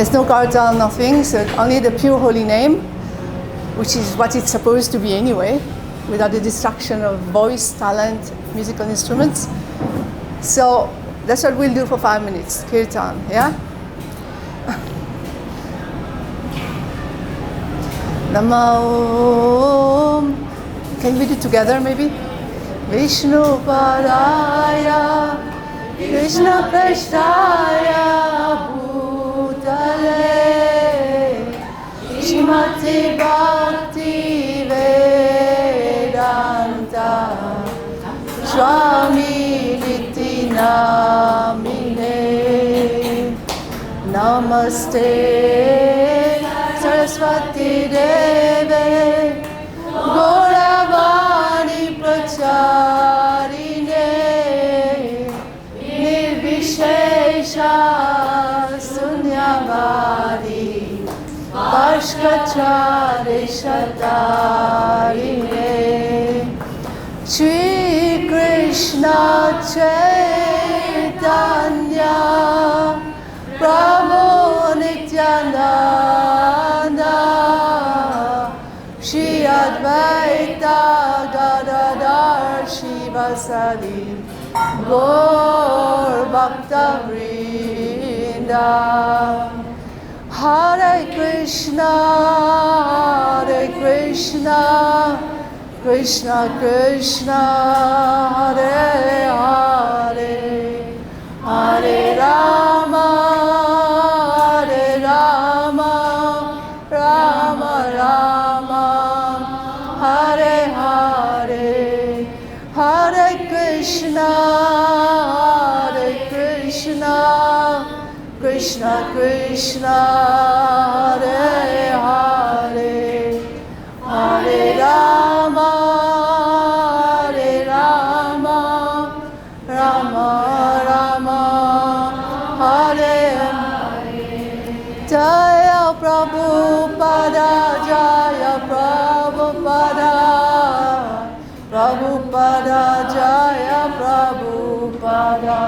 There's no kirtan, nothing, so only the pure holy name, which is what it's supposed to be anyway, without the distraction of voice, talent, musical instruments. So that's what we'll do for 5 minutes, kirtan, yeah? Namo. Can we do it together maybe? Vishnu Padaya, Krishna Peshtaya, Bhutale, Shrimati Bhakti Vedanta, Swami Niti Namine, Namaste Saraswati Deve, Gauravani Pracharine, Nirvishesha Sunyavadi, Bhaskachare Shatarine, Shri Krishna Chaitanya, Prabhu Nityananda, Shri Advaita Gadadhar Shivasadi, Gaur Bhakta Vrinda, Hare Krishna, Krishna Krishna, Hare Hare, Hare Rama, Rama Rama, Hare Hare, Hare Krishna, Krishna Krishna, Hare Hare, Hare Rama, Rama Rama, Hare Hare. Jaya Prabhupada, Jaya Prabhupada, Prabhupada, Jaya Prabhupada.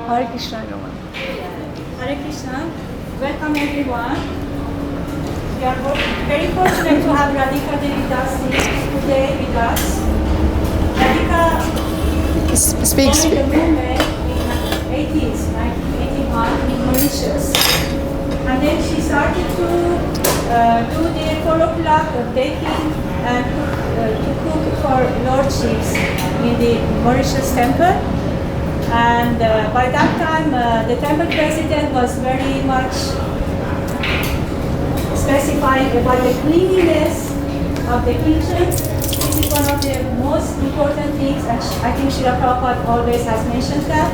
Hare Krishna, everyone. Hare Krishna. Welcome everyone. We are very fortunate to have Radhika Devidasi today with us. Radhika Speak. joined the movement in the 80s, 1981 in Mauritius. And then she started to do the 4 o'clock baking and to cook for lordships in the Mauritius temple. And by that time, the temple president was very much specifying about the cleanliness of the kitchen. This is one of the most important things, and I think Srila Prabhupada always has mentioned that.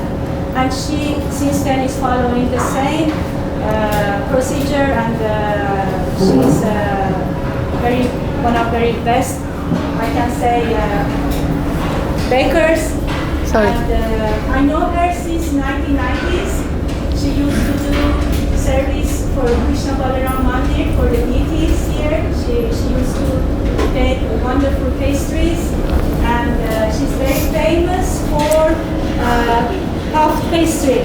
And she, since then, is following the same procedure, and she's one of very best, I can say, bakers. Sorry. And I know her since 1990s. She used to do service for Krishna Balaram Mandir for the deities here. She used to bake wonderful pastries, and she's very famous for puff pastry.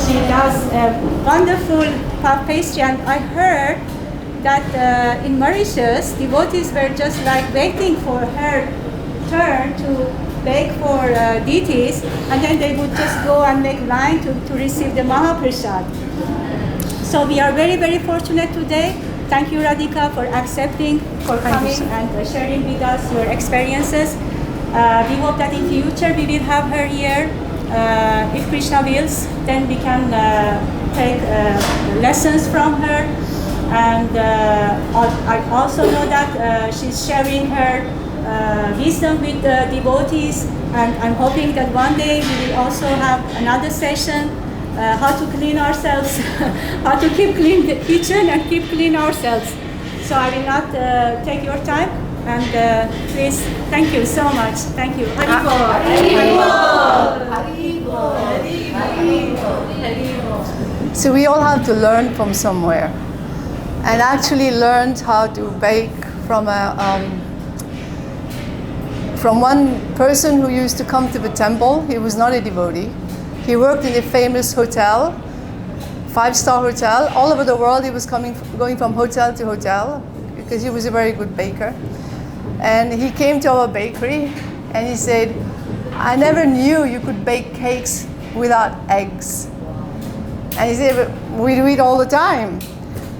She does a wonderful puff pastry, and I heard that in Mauritius, devotees were just like waiting for her turn to bake for deities, and then they would just go and make line to receive the Mahaprasad. So we are very, very fortunate today. Thank you, Radhika, for accepting, for coming and sharing with us your experiences. We hope that in future we will have her here. If Krishna wills, then we can take lessons from her. And I also know that she's sharing her wisdom with the devotees, and I'm hoping that one day we will also have another session, how to clean ourselves, how to keep clean the kitchen and keep clean ourselves. So I will not take your time, and please, thank you so much. Thank you. Haribol. So we all have to learn from somewhere, and actually learned how to bake from one person who used to come to the temple. He was not a devotee. He worked in a famous hotel 5-star hotel. All over the world, he was going from hotel to hotel because he was a very good baker. And he came to our bakery and he said, I never knew you could bake cakes without eggs. And he said, we do it all the time.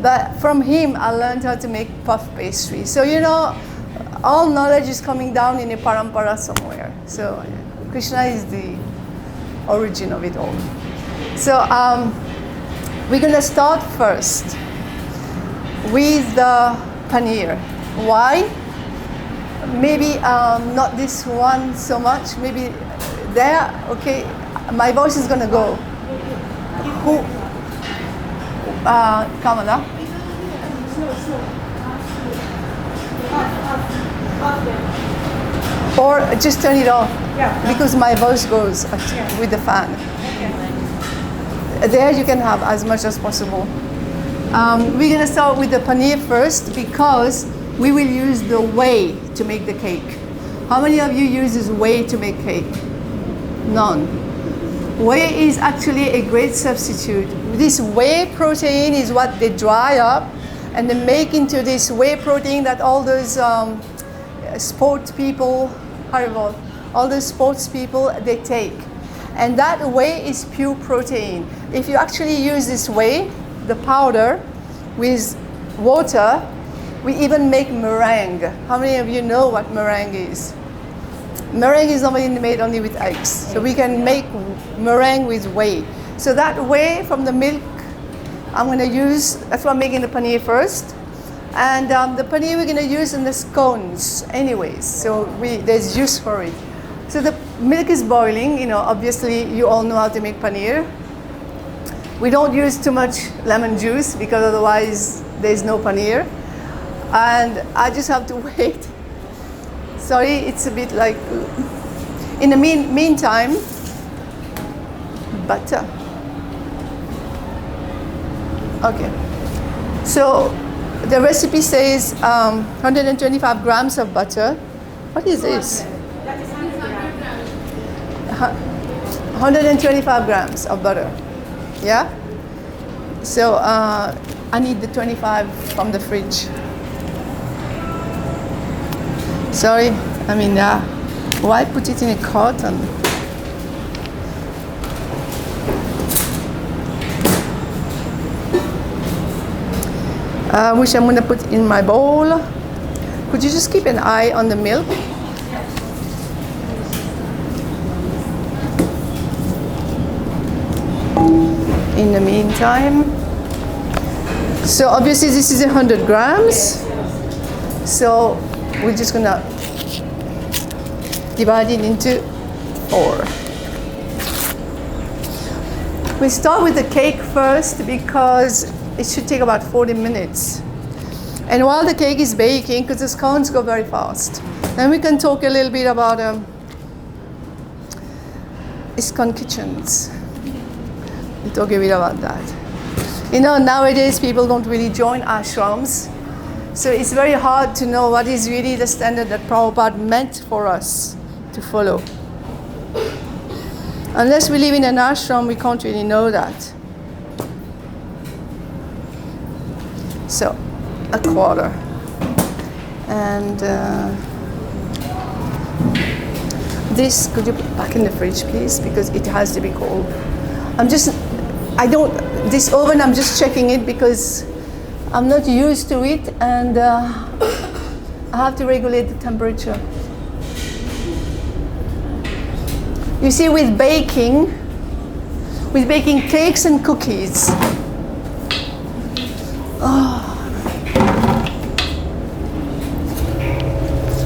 But from him, I learned how to make puff pastry. So, all knowledge is coming down in a parampara somewhere. So Krishna is the origin of it all. So we're going to start first with the paneer. Why? Maybe not this one so much. Maybe there. Okay, my voice is going to go. Who? Kamala? Or just turn it off, because my voice goes with the fan. There you can have as much as possible. We're going to start with the paneer first because we will use the whey to make the cake. How many of you uses whey to make cake? None. Whey is actually a great substitute. This whey protein is what they dry up and they make into this whey protein that all those sports people, all those sports people, they take. And that whey is pure protein. If you actually use this whey, the powder, with water, we even make meringue. How many of you know what meringue is? Meringue is normally made only with eggs. So we can make meringue with whey. So that whey from the milk, I'm going to use, that's why I'm making the paneer first. And the paneer we're going to use in the scones anyways. So there's juice for it. So the milk is boiling. Obviously you all know how to make paneer. We don't use too much lemon juice because otherwise there's no paneer. And I just have to wait. Sorry, it's a bit like, in the meantime, butter. Okay, so the recipe says 125 grams of butter. What is this? 125 grams of butter. Yeah? So I need the 25 from the fridge. Sorry, why put it in a carton? Which I'm going to put in my bowl. Could you just keep an eye on the milk? In the meantime, so obviously this is 100 grams. So we're just going to divide it into 4. We start with the cake first because it should take about 40 minutes. And while the cake is baking, because the scones go very fast, then we can talk a little bit about ISKCON kitchens. We'll talk a bit about that. Nowadays people don't really join ashrams, so it's very hard to know what is really the standard that Prabhupada meant for us to follow. Unless we live in an ashram, we can't really know that. So, a quarter. And this, could you put back in the fridge, please? Because it has to be cold. This oven, I'm just checking it because I'm not used to it, and I have to regulate the temperature. You see, with baking cakes and cookies,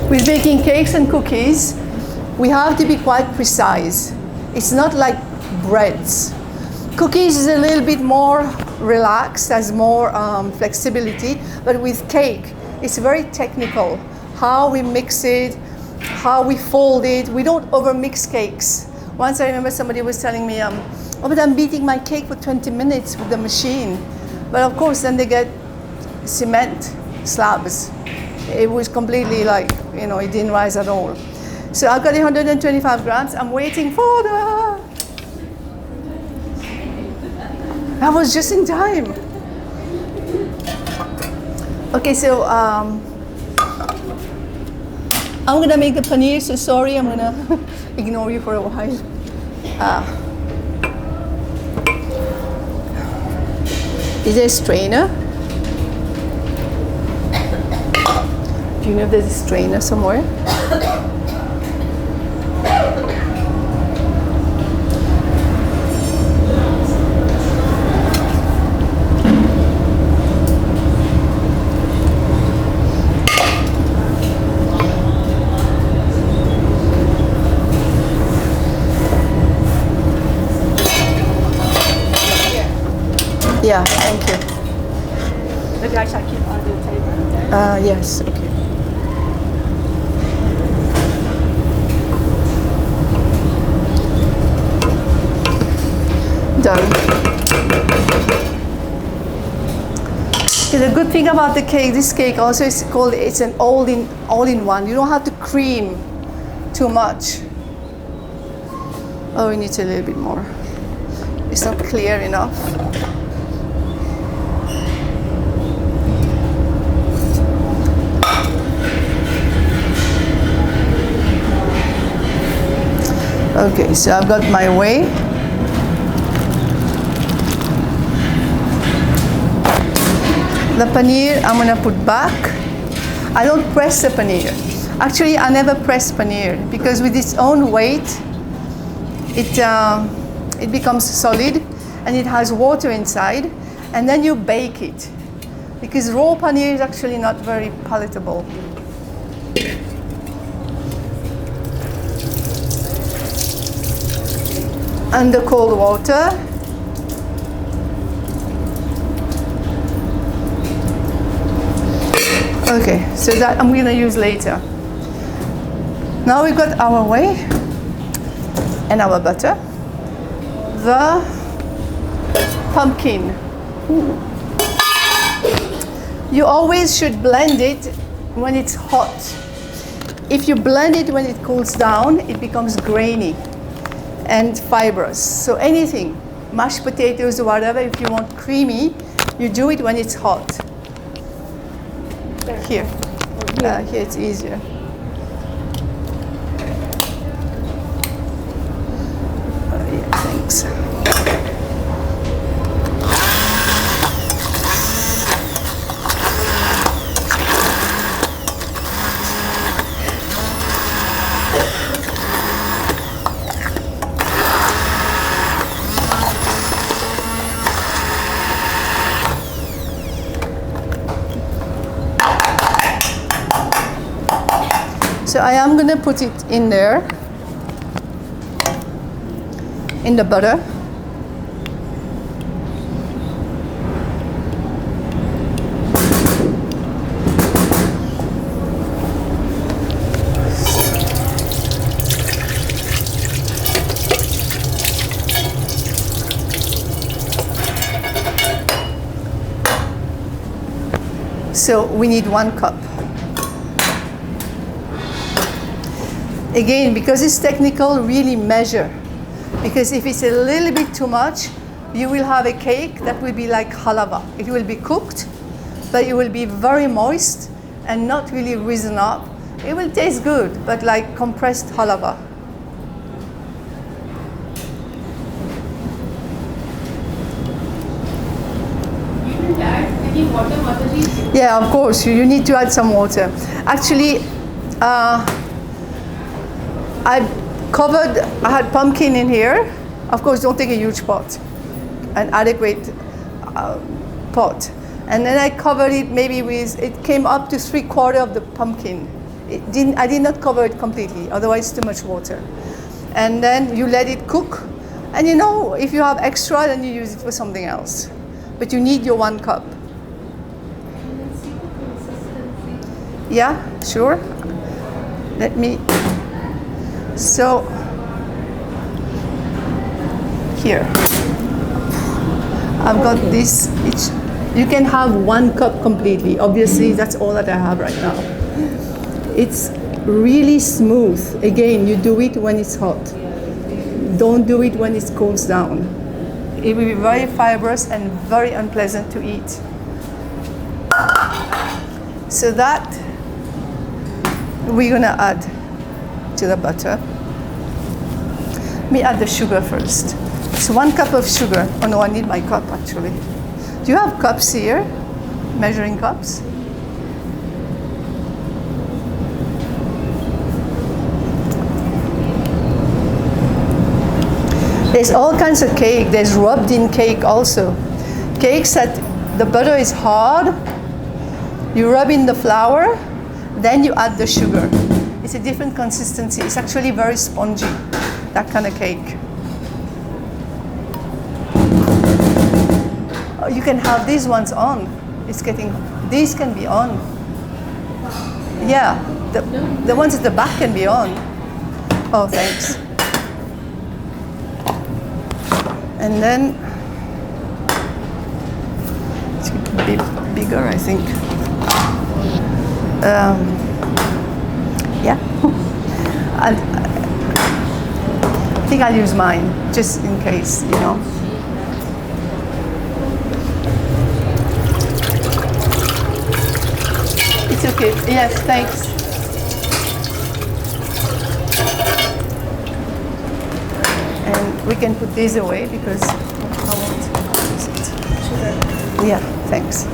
with baking cakes and cookies, we have to be quite precise. It's not like breads. Cookies is a little bit more relaxed, has more flexibility, but with cake, it's very technical. How we mix it, how we fold it. We don't overmix cakes. Once I remember somebody was telling me, but I'm beating my cake for 20 minutes with the machine. But of course, then they get cement slabs. It was completely it didn't rise at all. So I've got 125 grams. I'm waiting for the... That was just in time. Okay, so I'm gonna make the paneer, so sorry, I'm gonna ignore you for a while. Is there a strainer? Do you know if there's a strainer somewhere? Yeah, thank you. Maybe I shall keep on the table. Yes, okay. Done. Okay, the good thing about the cake, this cake also is called, it's an all-in-one. You don't have to cream too much. Oh, we need a little bit more. It's not clear enough. Okay, so I've got my whey. The paneer I'm gonna put back. I don't press the paneer. Actually, I never press paneer because with its own weight, it becomes solid and it has water inside, and then you bake it because raw paneer is actually not very palatable. Under cold water. Okay, so that I'm going to use later. Now we've got our whey and our butter. The pumpkin. You always should blend it when it's hot. If you blend it when it cools down, it becomes grainy and fibrous. So anything, mashed potatoes or whatever, if you want creamy, you do it when it's hot. Here. Here it's easier. Yeah, thanks. So I am going to put it in there, in the butter. So we need 1 cup. Again, because it's technical, really measure. Because if it's a little bit too much, you will have a cake that will be like halava. It will be cooked, but it will be very moist and not really risen up. It will taste good, but like compressed halava. You will add any water. Yeah, of course, you need to add some water. Actually, I had pumpkin in here. Of course, don't take a huge pot, an adequate pot. And then I covered it maybe with, it came up to 3/4 of the pumpkin. I did not cover it completely, otherwise too much water. And then you let it cook. And you know, if you have extra, then you use it for something else. But you need your 1 cup. Yeah, sure. Let me, so, here. I've got this, you can have 1 cup completely. Obviously, that's all that I have right now. It's really smooth. Again, you do it when it's hot. Don't do it when it cools down. it will be very fibrous and very unpleasant to eat. So that we're gonna add to the butter. Let me add the sugar first. So 1 cup of sugar. Oh no, I need my cup actually. Do you have cups here? Measuring cups? There's all kinds of cake. There's rubbed in cake also. Cakes that the butter is hard, you rub in the flour, then you add the sugar. It's a different consistency. It's actually very spongy, that kind of cake. Oh, you can have these ones on. These can be on. Yeah, the ones at the back can be on. Oh, thanks. And then it's a bit bigger, I think. Yeah. I think I'll use mine, just in case, you know. It's okay. Yes, thanks. And we can put these away because I won't use it. Sugar. Yeah, thanks.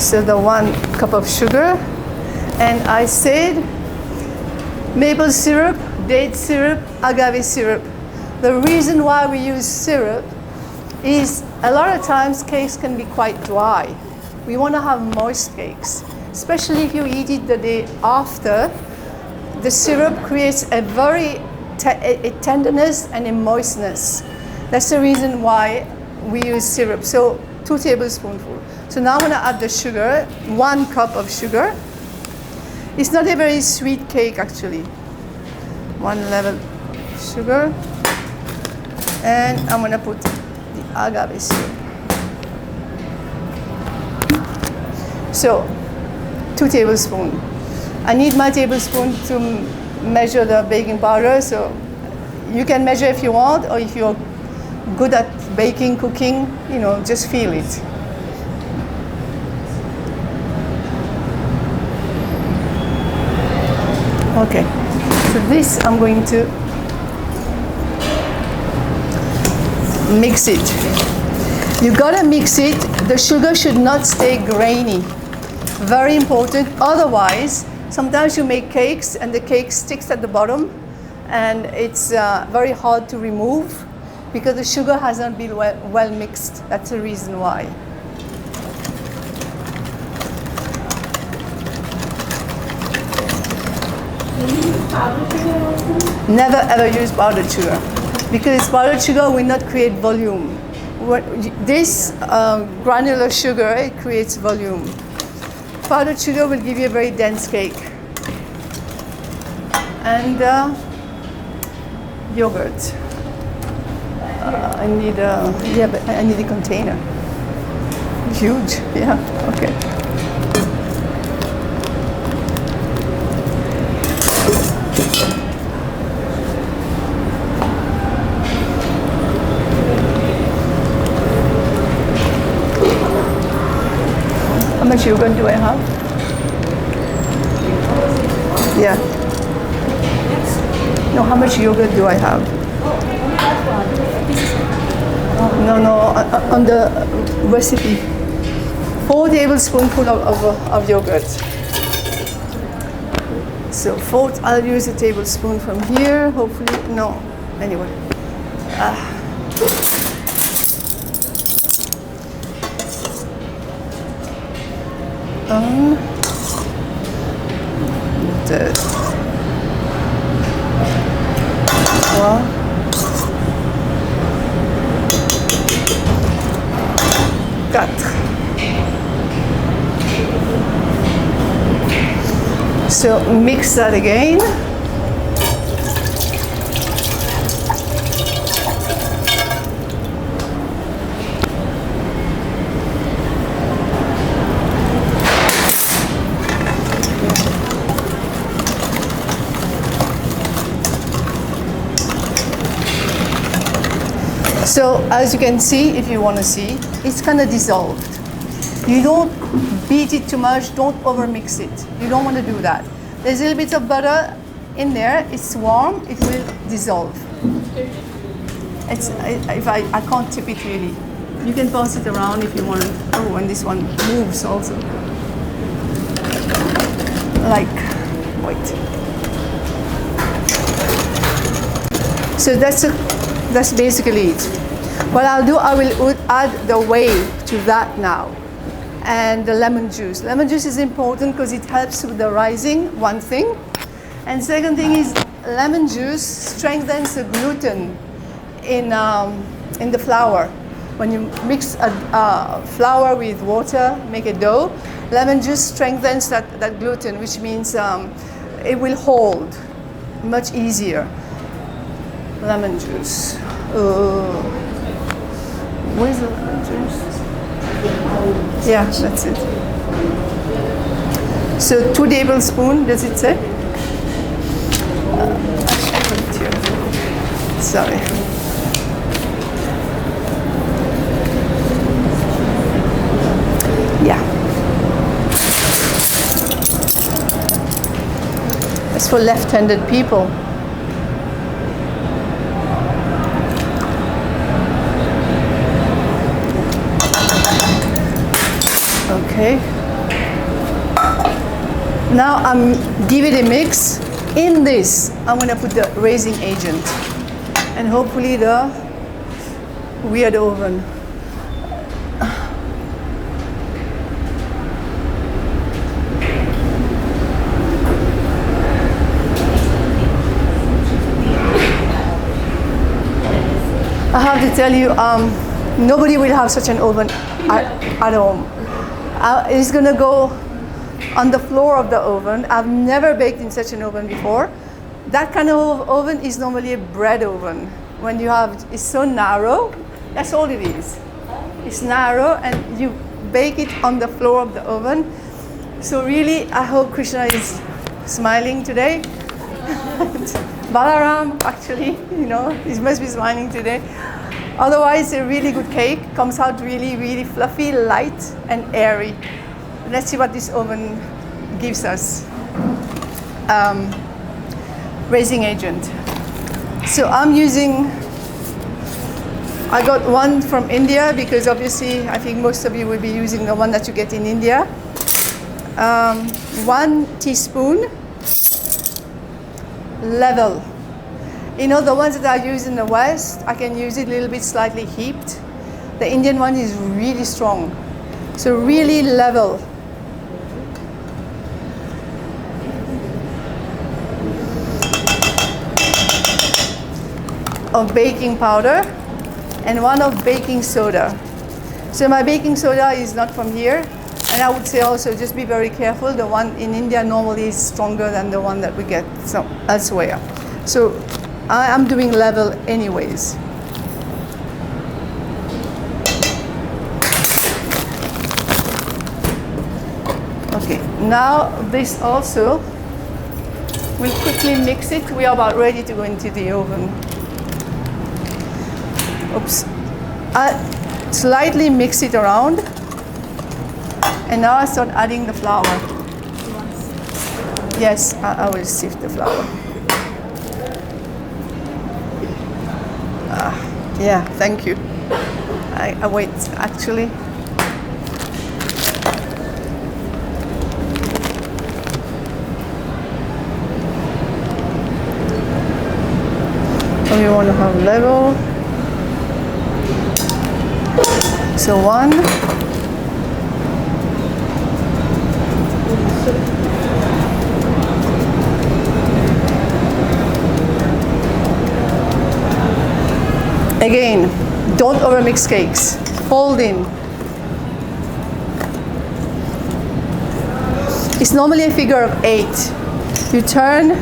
So the 1 cup of sugar, and I said maple syrup, date syrup, agave syrup. The reason why we use syrup is a lot of times cakes can be quite dry. We want to have moist cakes, especially if you eat it the day after. The syrup creates a very tenderness and a moistness. That's the reason why we use syrup. So 2 tablespoonfuls. So now I'm going to add the sugar, 1 cup of sugar. It's not a very sweet cake actually. 1 level sugar. And I'm going to put the agave syrup. So 2 tablespoons. I need my tablespoon to measure the baking powder, so you can measure if you want, or if you're good at baking, cooking, you know, just feel it. Okay, so this I'm going to mix it. You gotta mix it. The sugar should not stay grainy. Very important. Otherwise, sometimes you make cakes and the cake sticks at the bottom, and it's very hard to remove because the sugar has not been well mixed. That's the reason why. Never ever use powdered sugar, because powdered sugar will not create volume. This granular sugar, it creates volume. Powdered sugar will give you a very dense cake. And yogurt. I need a container. Huge, yeah, okay. How much yogurt do I have? Yeah. No, how much yogurt do I have? No, on the recipe. 4 tablespoonfuls of yogurt. So I'll use a tablespoon from here, hopefully. No, anyway. So mix that again. So as you can see, if you want to see, it's kind of dissolved. You don't beat it too much, don't overmix it. You don't want to do that. There's a little bit of butter in there, it's warm, it will dissolve. I can't tip it really. You can pass it around if you want. Oh, and this one moves also. Like, wait. So that's basically it. What I'll do, I will add the whey to that now. And the lemon juice. Lemon juice is important because it helps with the rising, one thing. And second thing is lemon juice strengthens the gluten in the flour. When you mix a flour with water, make a dough, lemon juice strengthens that gluten, which means it will hold much easier. Lemon juice. Where's the lemon juice? Yeah, that's it. So 2 tablespoons, does it say? I'll put it here. Sorry. Yeah. It's for left-handed people. Okay. Now I'm give it a mix. In this, I'm going to put the raising agent and hopefully the weird oven. I have to tell you, nobody will have such an oven at home. It's going to go on the floor of the oven. I've never baked in such an oven before. That kind of oven is normally a bread oven. When you have, it's so narrow, that's all it is. It's narrow and you bake it on the floor of the oven. So really, I hope Krishna is smiling today. Balaram, actually, he must be smiling today. Otherwise, a really good cake comes out really, really fluffy, light, and airy. Let's see what this oven gives us. Raising agent. So I'm using, I got one from India because obviously I think most of you will be using the one that you get in India. 1 teaspoon level. The ones that I use in the West, I can use it a little bit slightly heaped. The Indian one is really strong. So really level. Of baking powder and 1 of baking soda. So my baking soda is not from here, and I would say also just be very careful. The one in India normally is stronger than the one that we get elsewhere. So I'm doing level anyways. Okay, now this also, we'll quickly mix it. We are about ready to go into the oven. Oops. I slightly mix it around, and now I start adding the flour. Yes, I will sift the flour. Yeah, thank you. I wait, actually. We want to have level. So 1. Again, don't overmix cakes. Fold in. It's normally a figure of 8. You turn,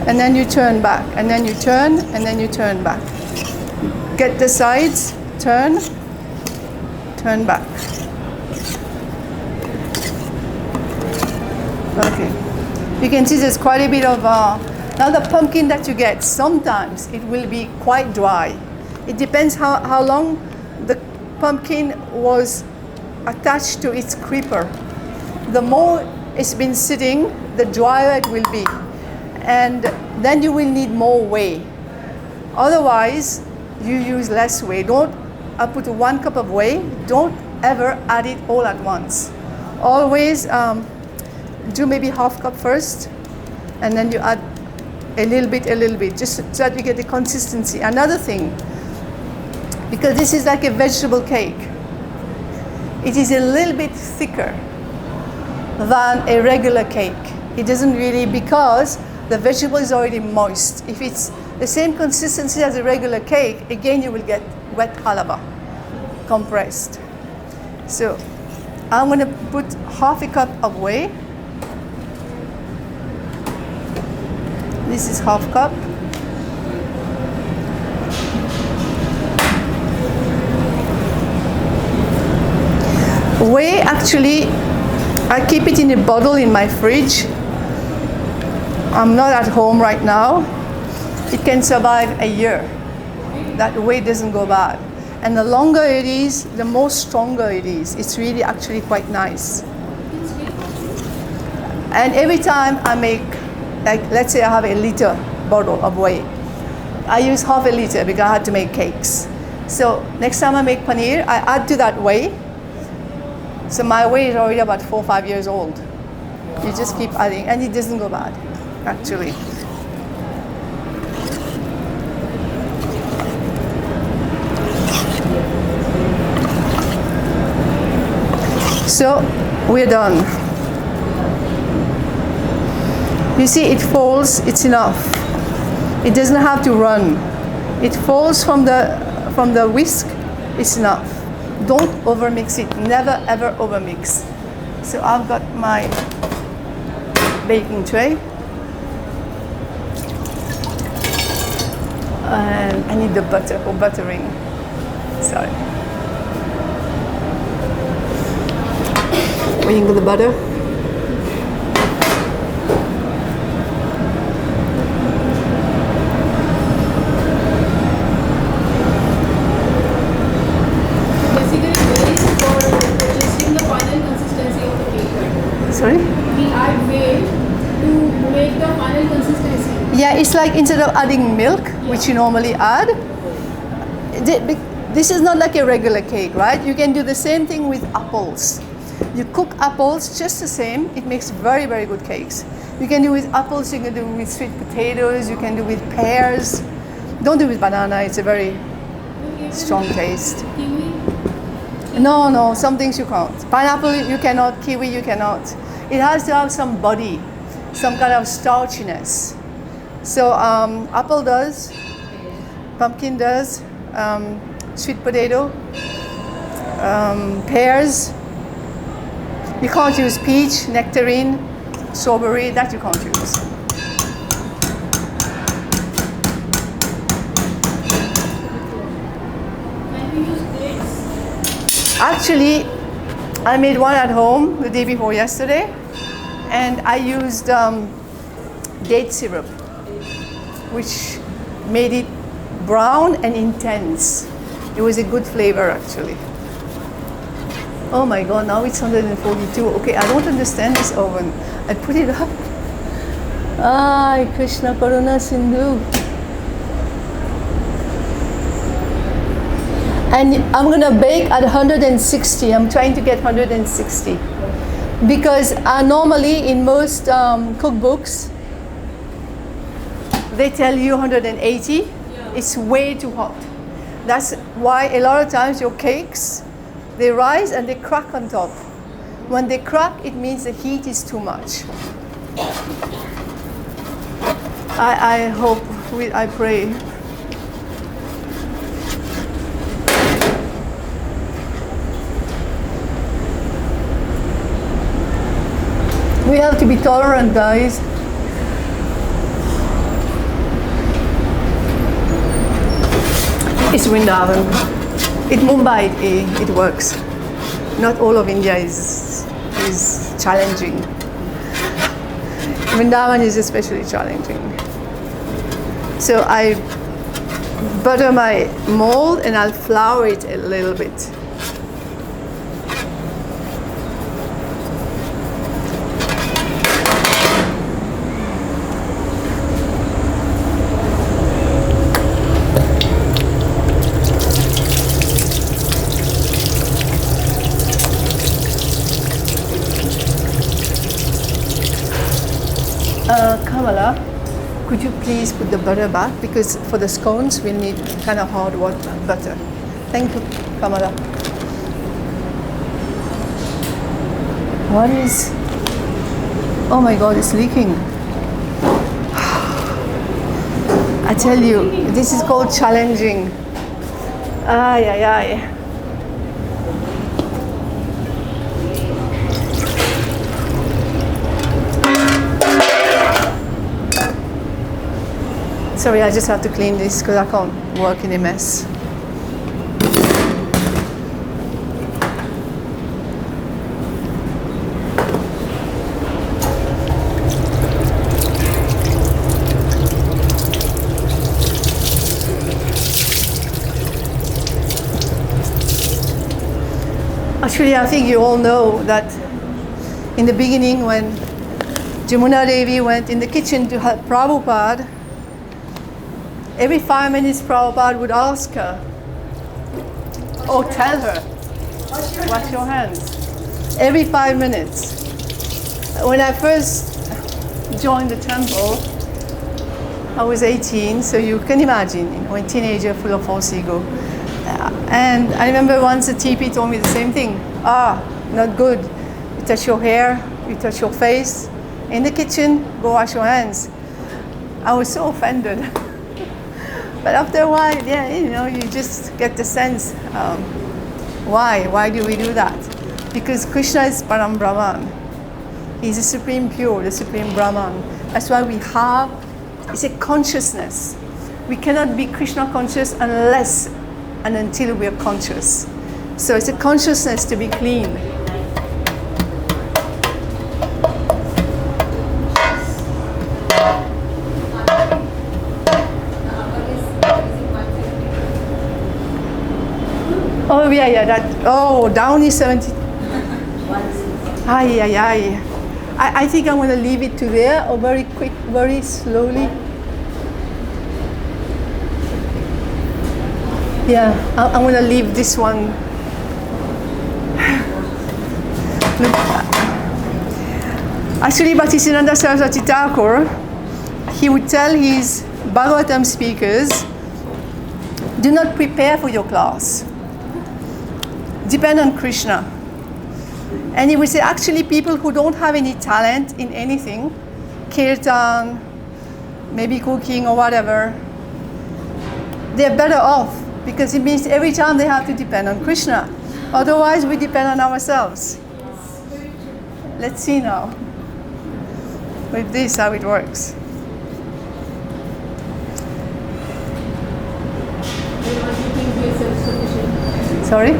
and then you turn back, and then you turn, and then you turn back. Get the sides, turn back. Okay. You can see there's quite a bit of Now the pumpkin that you get, sometimes it will be quite dry. It depends how long the pumpkin was attached to its creeper. The more it's been sitting, the drier it will be. And then you will need more whey. Otherwise, you use less whey. I put 1 cup of whey. Don't ever add it all at once. Always do maybe half cup first, and then you add a little bit, just so that you get the consistency. Another thing, because this is like a vegetable cake, it is a little bit thicker than a regular cake. It doesn't really, because the vegetable is already moist. If it's the same consistency as a regular cake, again you will get wet halaba, compressed. So I'm going to put half a cup of whey. This is half cup. Whey, actually, I keep it in a bottle in my fridge. I'm not at home right now. It can survive a year. That whey doesn't go bad. And the longer it is, the more stronger it is. It's really actually quite nice. And every time I make, like, let's say I have a liter bottle of whey, I use half a liter because I had to make cakes. So next time I make paneer, I add to that whey. So my whey is already about 4 or 5 years old. You just keep adding, and it doesn't go bad, actually. So we're done. You see, it falls, it's enough. It doesn't have to run. It falls from the whisk, it's enough. Don't overmix it, never ever overmix. So I've got my baking tray. And I need the butter for buttering. Sorry. Waiting for the butter. Basically, whey is for adjusting the final consistency of the cake. Sorry? We add whey to make the final consistency. Yeah, it's like instead of adding milk, which you normally add, this is not like a regular cake, right? You can do the same thing with apples. You cook apples just the same. It makes very, very good cakes. You can do with apples, you can do with sweet potatoes, you can do with pears. Don't do with banana, it's a very strong taste. Kiwi? No, some things you can't. Pineapple you cannot, kiwi you cannot. It has to have some body, some kind of starchiness. So apple does, pumpkin does, sweet potato, pears. You can't use peach, nectarine, strawberry, that you can't use. Can we use dates? Actually, I made one at home the day before yesterday, and I used date syrup, which made it brown and intense. It was a good flavor, actually. Oh my God, now it's 142. Okay, I don't understand this oven. I put it up. Ay, Krishna Karuna Sindhu. And I'm gonna bake at 160. I'm trying to get 160. Because normally in most cookbooks, they tell you 180. Yeah. It's way too hot. That's why a lot of times your cakes, they rise and they crack on top. When they crack, it means the heat is too much. I hope, I pray. We have to be tolerant, guys. It's Vrindavan. In Mumbai, it works. Not all of India is challenging. Vrindavan is especially challenging. So I butter my mold and I'll flour it a little bit. Kamala, could you please put the butter back, because for the scones we need kind of hard butter. Thank you, Kamala. What is? Oh my God, it's leaking. I tell you, this is called challenging. Ay, ay, ay. Sorry, I just have to clean this because I can't work in a mess. Actually, I think you all know that in the beginning when Jamuna Devi went in the kitchen to help Prabhupada, every 5 minutes Prabhupada would ask her, or tell her, wash your hands. Every 5 minutes. When I first joined the temple, I was 18, so you can imagine, a teenager full of false ego. And I remember once a TP told me the same thing. Not good. You touch your hair, you touch your face. In the kitchen, go wash your hands. I was so offended. But after a while, you just get the sense. Why? Why do we do that? Because Krishna is Param Brahman. He's the Supreme Pure, the Supreme Brahman. That's why we have, it's a consciousness. We cannot be Krishna conscious unless and until we are conscious. So it's a consciousness to be clean. Oh yeah, down is 70. I think I'm going to leave it to there, or very quick, very slowly. Yeah, I'm going to leave this one. Look, actually, Bhaktisiddhanta Saraswati Thakur, he would tell his Bhagavatam speakers, do not prepare for your class. Depend on Krishna. And he would say, actually, people who don't have any talent in anything, kirtan, maybe cooking or whatever, they're better off, because it means every time they have to depend on Krishna. Otherwise, we depend on ourselves. Let's see now with this how it works. Sorry?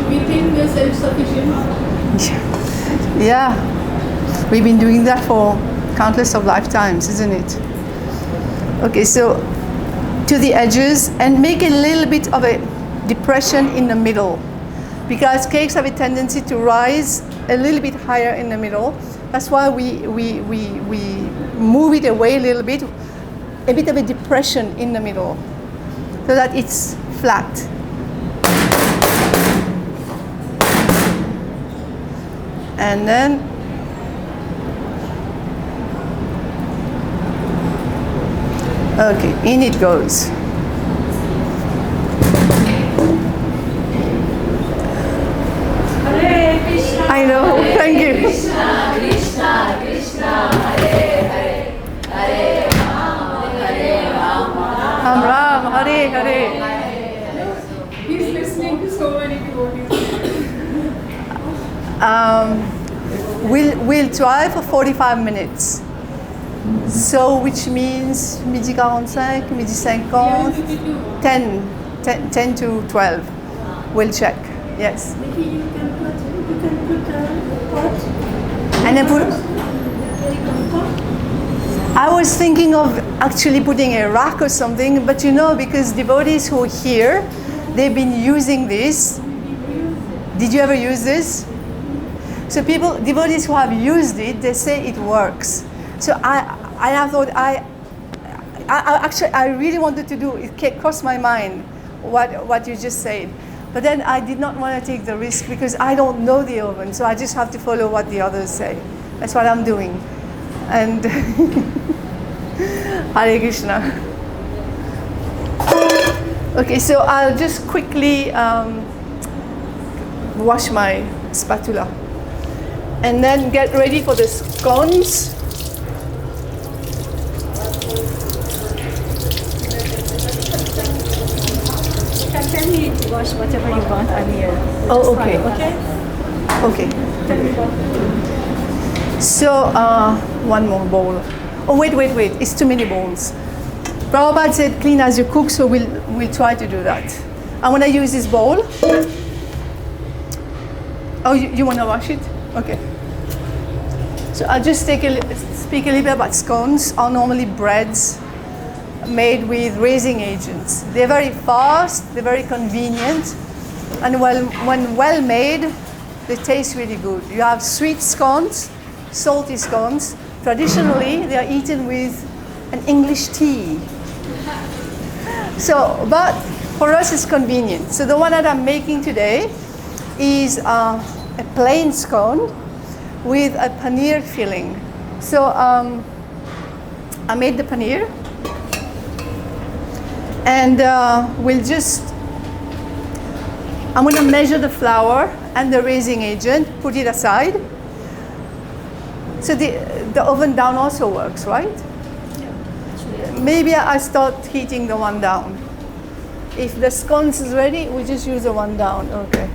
We think we are self-sufficient. Yeah, we've been doing that for countless of lifetimes, isn't it? Okay, so to the edges and make a little bit of a depression in the middle, because cakes have a tendency to rise a little bit higher in the middle. That's why we move it away a little bit, a bit of a depression in the middle, so that it's flat. And then okay, in it goes. Hare Krishna. I know, thank you. Krishna, Krishna, Krishna, Hare Hare, Hare Rama, Ram Ram, Hare Hare. He's listening to so many devotees. We'll try for 45 minutes. So, which means midi 45, midi 50, 10 to 12. We'll check. Yes. Maybe you can put a pot. And then put. Very good pot. I was thinking of actually putting a rack or something, but because devotees who are here, they've been using this. Did you ever use this? So devotees who have used it, they say it works. So I have thought, I really wanted to do, it crossed my mind what you just said. But then I did not want to take the risk because I don't know the oven, so I just have to follow what the others say. That's what I'm doing. And Hare Krishna. Okay, so I'll just quickly wash my spatula. And then get ready for the scones. You can tell me to wash whatever you want. I'm here. Oh, okay. Okay? Okay. So, one more bowl. Oh, wait. It's too many bowls. Prabhupada said clean as you cook, so we'll try to do that. I'm going to use this bowl. Oh, you want to wash it? Okay. So I'll just speak a little bit about scones. Are normally breads made with raising agents. They're very fast, they're very convenient, and when well made, they taste really good. You have sweet scones, salty scones. Traditionally, they are eaten with an English tea. So, but for us, it's convenient. So the one that I'm making today is a plain scone with a paneer filling. So I made the paneer, and I'm going to measure the flour and the raising agent, put it aside. So the oven down also works, right? Yeah. Maybe I start heating the one down. If the scones is ready, we just use the one down. Okay.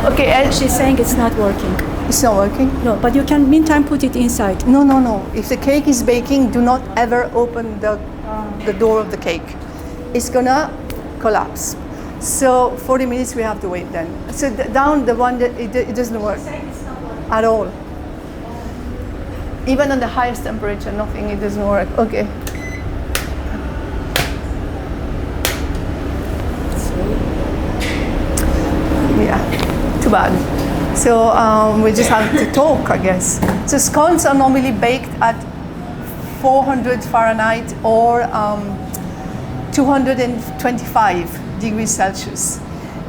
Okay, and She's saying it's not working. it's not working. No, but you can meantime put it inside. No. If the cake is baking, do not ever open the door of the cake. It's gonna collapse. So 40 minutes we have to wait then. So down the one that it doesn't work at all. Even on the highest temperature, nothing, it doesn't work. Okay. Yeah, too bad. So we just have to talk, I guess. So scones are normally baked at 400 Fahrenheit or 225 degrees Celsius.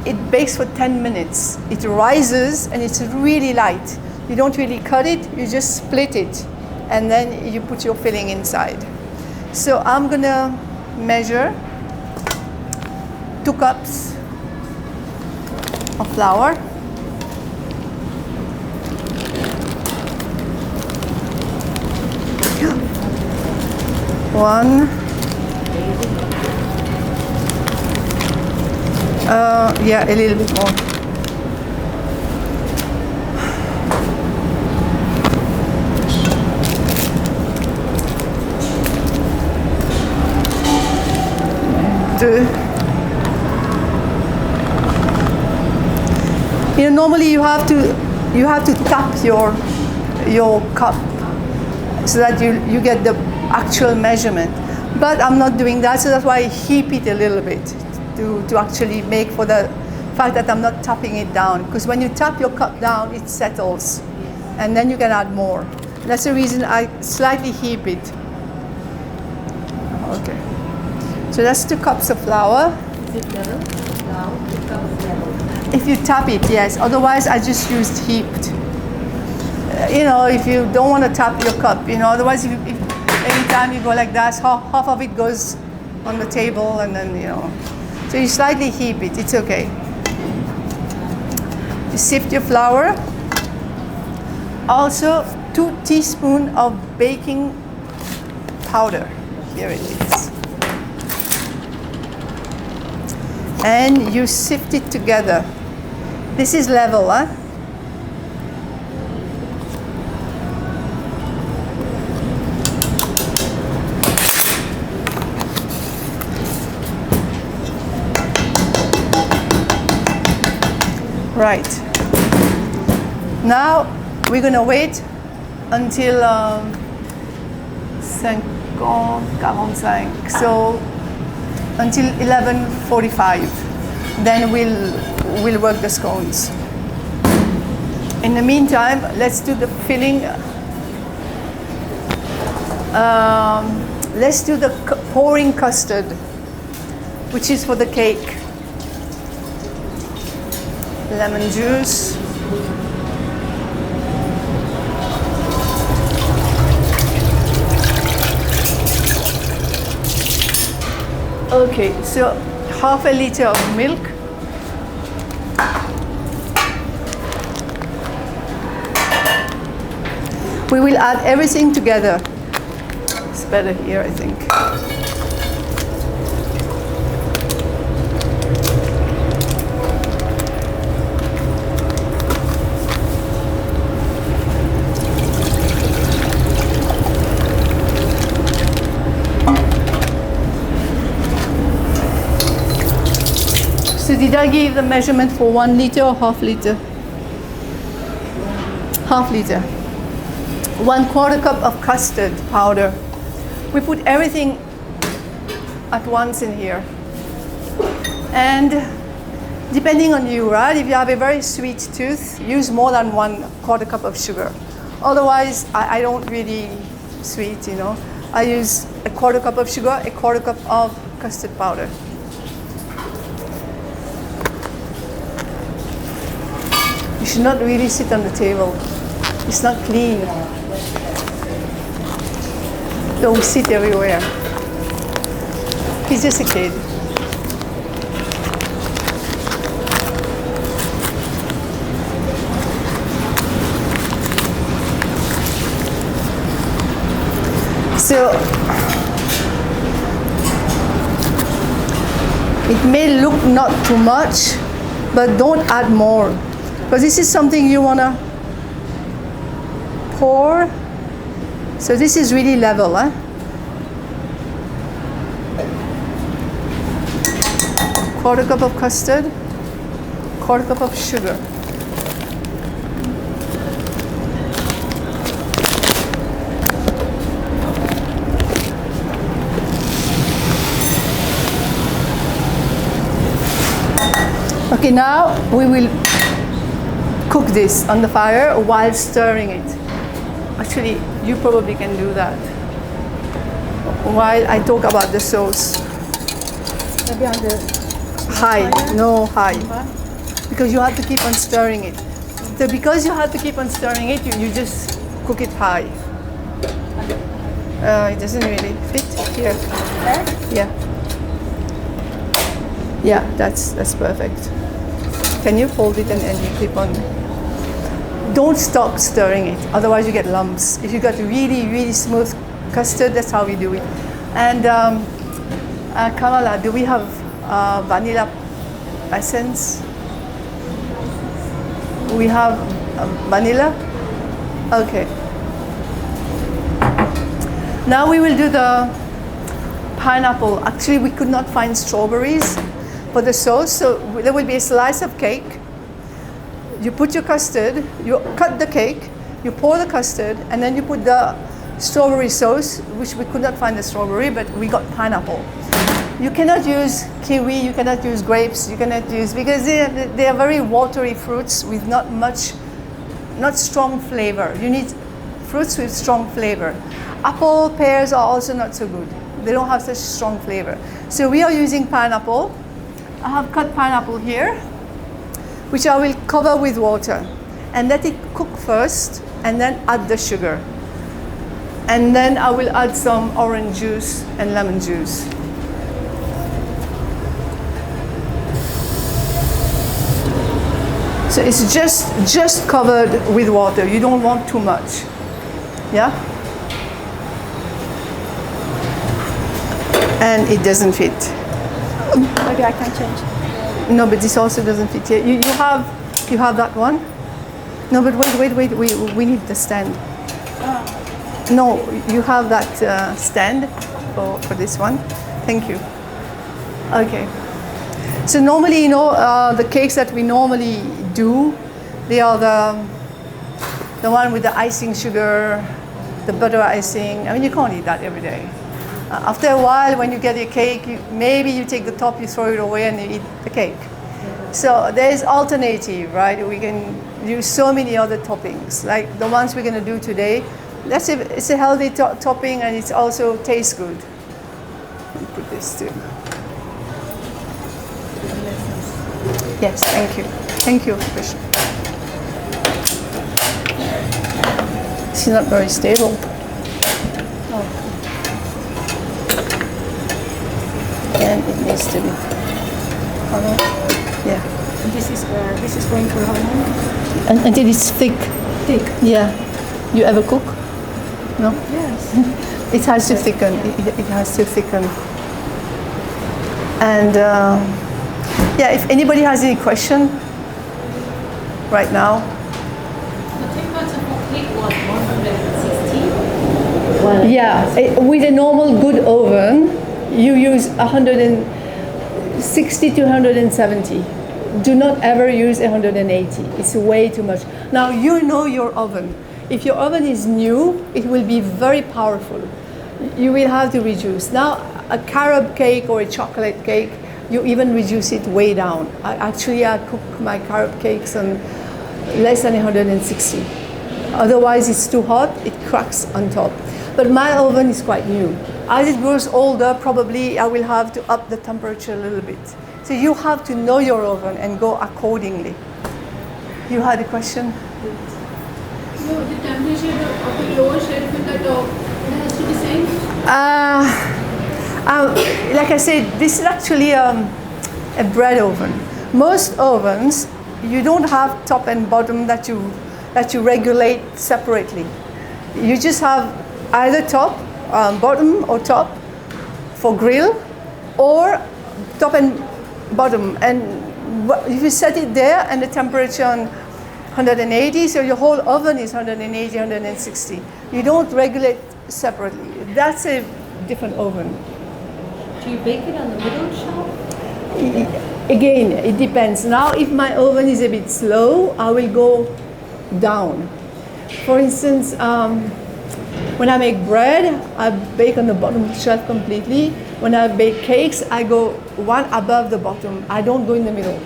It bakes for 10 minutes. It rises and it's really light. You don't really cut it, you just split it, and then you put your filling inside. So I'm gonna measure 2 cups of flour. One. Yeah, a little bit more. Normally you have to tap your cup so that you get the actual measurement. But I'm not doing that, so that's why I heap it a little bit to actually make for the fact that I'm not tapping it down. Because when you tap your cup down, it settles, and then you can add more. That's the reason I slightly heap it. Okay. So that's 2 cups of flour. Is it level? Now, 2 cups level. If you tap it, yes. Otherwise, I just used heaped. If you don't want to tap your cup, otherwise, if anytime you go like that, half of it goes on the table, and then, So you slightly heap it, it's okay. You sift your flour. Also, 2 teaspoons of baking powder. Here it is. And you sift it together. This is level, huh? Right. Now we're gonna wait until 5:45. So until 11:45. Then we'll work the scones. In the meantime, let's do the filling. Let's do the pouring custard, which is for the cake. Lemon juice. Okay, so half a liter of milk. We will add everything together. It's better here, I think. So did I give the measurement for 1 liter or half liter? Half liter. 1/4 cup of custard powder. We put everything at once in here. And depending on you, right? If you have a very sweet tooth, use more than 1/4 cup of sugar. Otherwise, I don't really sweet, you know. I use 1/4 cup of sugar, 1/4 cup of custard powder. You should not really sit on the table. It's not clean. Don't sit everywhere. He's just a kid. So it may look not too much, but don't add more, because this is something you want to pour. So this is really level, huh? Quarter cup of custard, quarter cup of sugar. Okay, now we will cook this on the fire while stirring it. Actually, you probably can do that while I talk about the sauce. Maybe on the High, no high, because you have to keep on stirring it. So because you have to keep on stirring it, you just cook it high. It doesn't really fit here. Yeah. Yeah, that's perfect. Can you fold it and you keep on? Don't stop stirring it, otherwise you get lumps. If you got really, really smooth custard, that's how we do it. And Kamala, do we have vanilla essence? We have vanilla? Okay. Now we will do the pineapple. Actually, we could not find strawberries for the sauce, so there will be a slice of cake. You put your custard, you cut the cake, you pour the custard, and then you put the strawberry sauce, which we could not find the strawberry, but we got pineapple. You cannot use kiwi, you cannot use grapes, you cannot use, because they are very watery fruits with not strong flavor. You need fruits with strong flavor. Apple, pears are also not so good. They don't have such strong flavor. So we are using pineapple. I have cut pineapple here, which I will cover with water and let it cook first, and then add the sugar. And then I will add some orange juice and lemon juice. So it's just covered with water. You don't want too much. Yeah? And it doesn't fit. Maybe I can change. No, but this also doesn't fit here. You have that one? No, but wait, we need the stand. No, you have that stand for this one. Thank you. Okay. So normally, you know, the cakes that we normally do, they are the one with the icing sugar, the butter icing. I mean, you can't eat that every day. After a while, when you get a cake, maybe you take the top, you throw it away, and you eat the cake. So there is alternative, right? We can use so many other toppings, like the ones we're going to do today. It's a healthy topping, and it also tastes good. Let me put this too. Yes, thank you. Thank you, Krishna. It's not very stable. Oh. And it needs to be. Yeah. And this is going for how long? Until it's thick. Thick. Yeah. You ever cook? No? Yes. It has to thicken. It has to thicken. And yeah, if anybody has any question right now. The temperature for cake was 160. Yeah, with a normal good oven, you use 160 to 170. Do not ever use 180. It's way too much. Now you know your oven. If your oven is new, it will be very powerful. You will have to reduce. Now a carob cake or a chocolate cake, you even reduce it way down. I cook my carob cakes on less than 160. Otherwise it's too hot, it cracks on top. But my oven is quite new. As it grows older, probably I will have to up the temperature a little bit. So you have to know your oven and go accordingly. You had a question? So the temperature of the lower shelf in the top, it has to be same? Like I said, this is actually a bread oven. Most ovens, you don't have top and bottom that you regulate separately. You just have either top, bottom or top for grill, or top and bottom. And if you set it there and the temperature on 180, so your whole oven is 180, 160. You don't regulate separately. That's a different oven. Do you bake it on the middle shelf? Again, it depends. Now, if my oven is a bit slow, I will go down. For instance, when I make bread, I bake on the bottom shelf completely. When I bake cakes, I go one above the bottom. I don't go in the middle.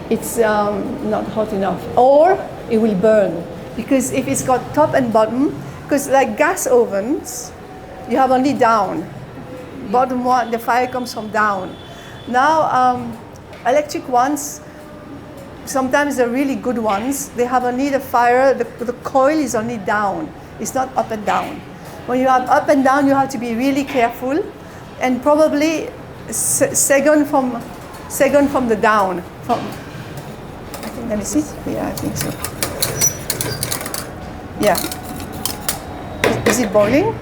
It's not hot enough. Or it will burn. Because if it's got top and bottom, because like gas ovens, you have only down. Bottom one, the fire comes from down. Now, electric ones, sometimes the really good ones, they have only the fire, the coil is only down. It's not up and down. When you have up and down, you have to be really careful, and probably second from the down. I think, let me see. Yeah, I think so. Yeah. Is it boiling?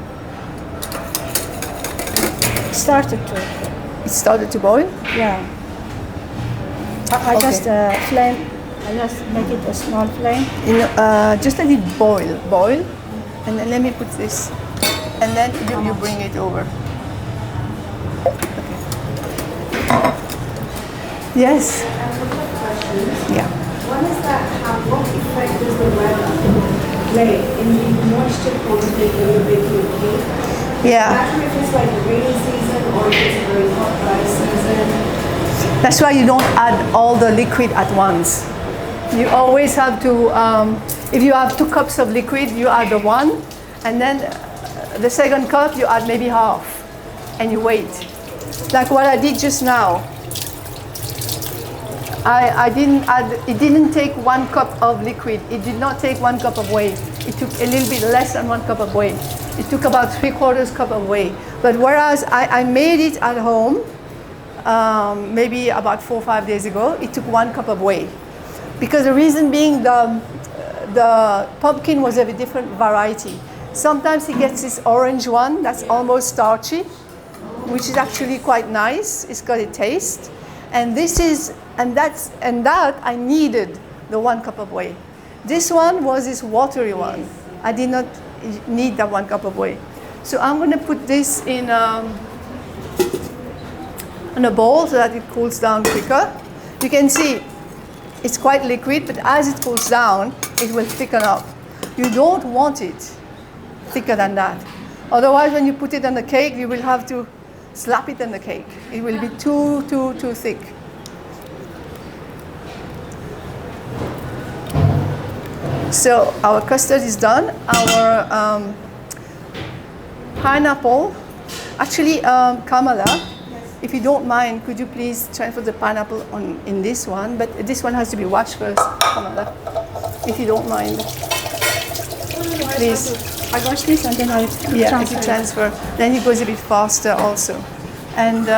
It started to boil? Yeah. I Okay. just flame. I just make it a small flame. Just let it boil, and then let me put this, and then you bring it over. Okay. Yes. I have a couple of questions. Yeah. One is that what effect does the weather play in the moisture content when you're baking a cake? Yeah. No matter if it's like rainy season or if it's very hot dry season. That's why you don't add all the liquid at once. You always have to, if you have 2 cups of liquid, you add the 1, and then the second cup, you add maybe half, and you wait. Like what I did just now. I didn't add, it didn't take 1 cup of liquid. It did not take 1 cup of whey. It took a little bit less than 1 cup of whey. It took about 3/4 cup of whey. But whereas I made it at home, maybe about 4 or 5 days ago, it took 1 cup of whey. Because the reason being the pumpkin was of a different variety. Sometimes it gets this orange one that's almost starchy, which is actually quite nice. It's got a taste. And this is, and that I needed the 1 cup of whey. This one was this watery one. I did not need that 1 cup of whey. So I'm going to put this in, on a bowl so that it cools down quicker. You can see it's quite liquid, but as it cools down, it will thicken up. You don't want it thicker than that. Otherwise, when you put it on the cake, you will have to slap it on the cake. It will be too thick. So our custard is done. Our pineapple, actually, Kamala, if you don't mind, could you please transfer the pineapple in this one? But this one has to be washed first, Kamala, if you don't mind. Please. I wash this and then I If you transfer, then it goes a bit faster also. And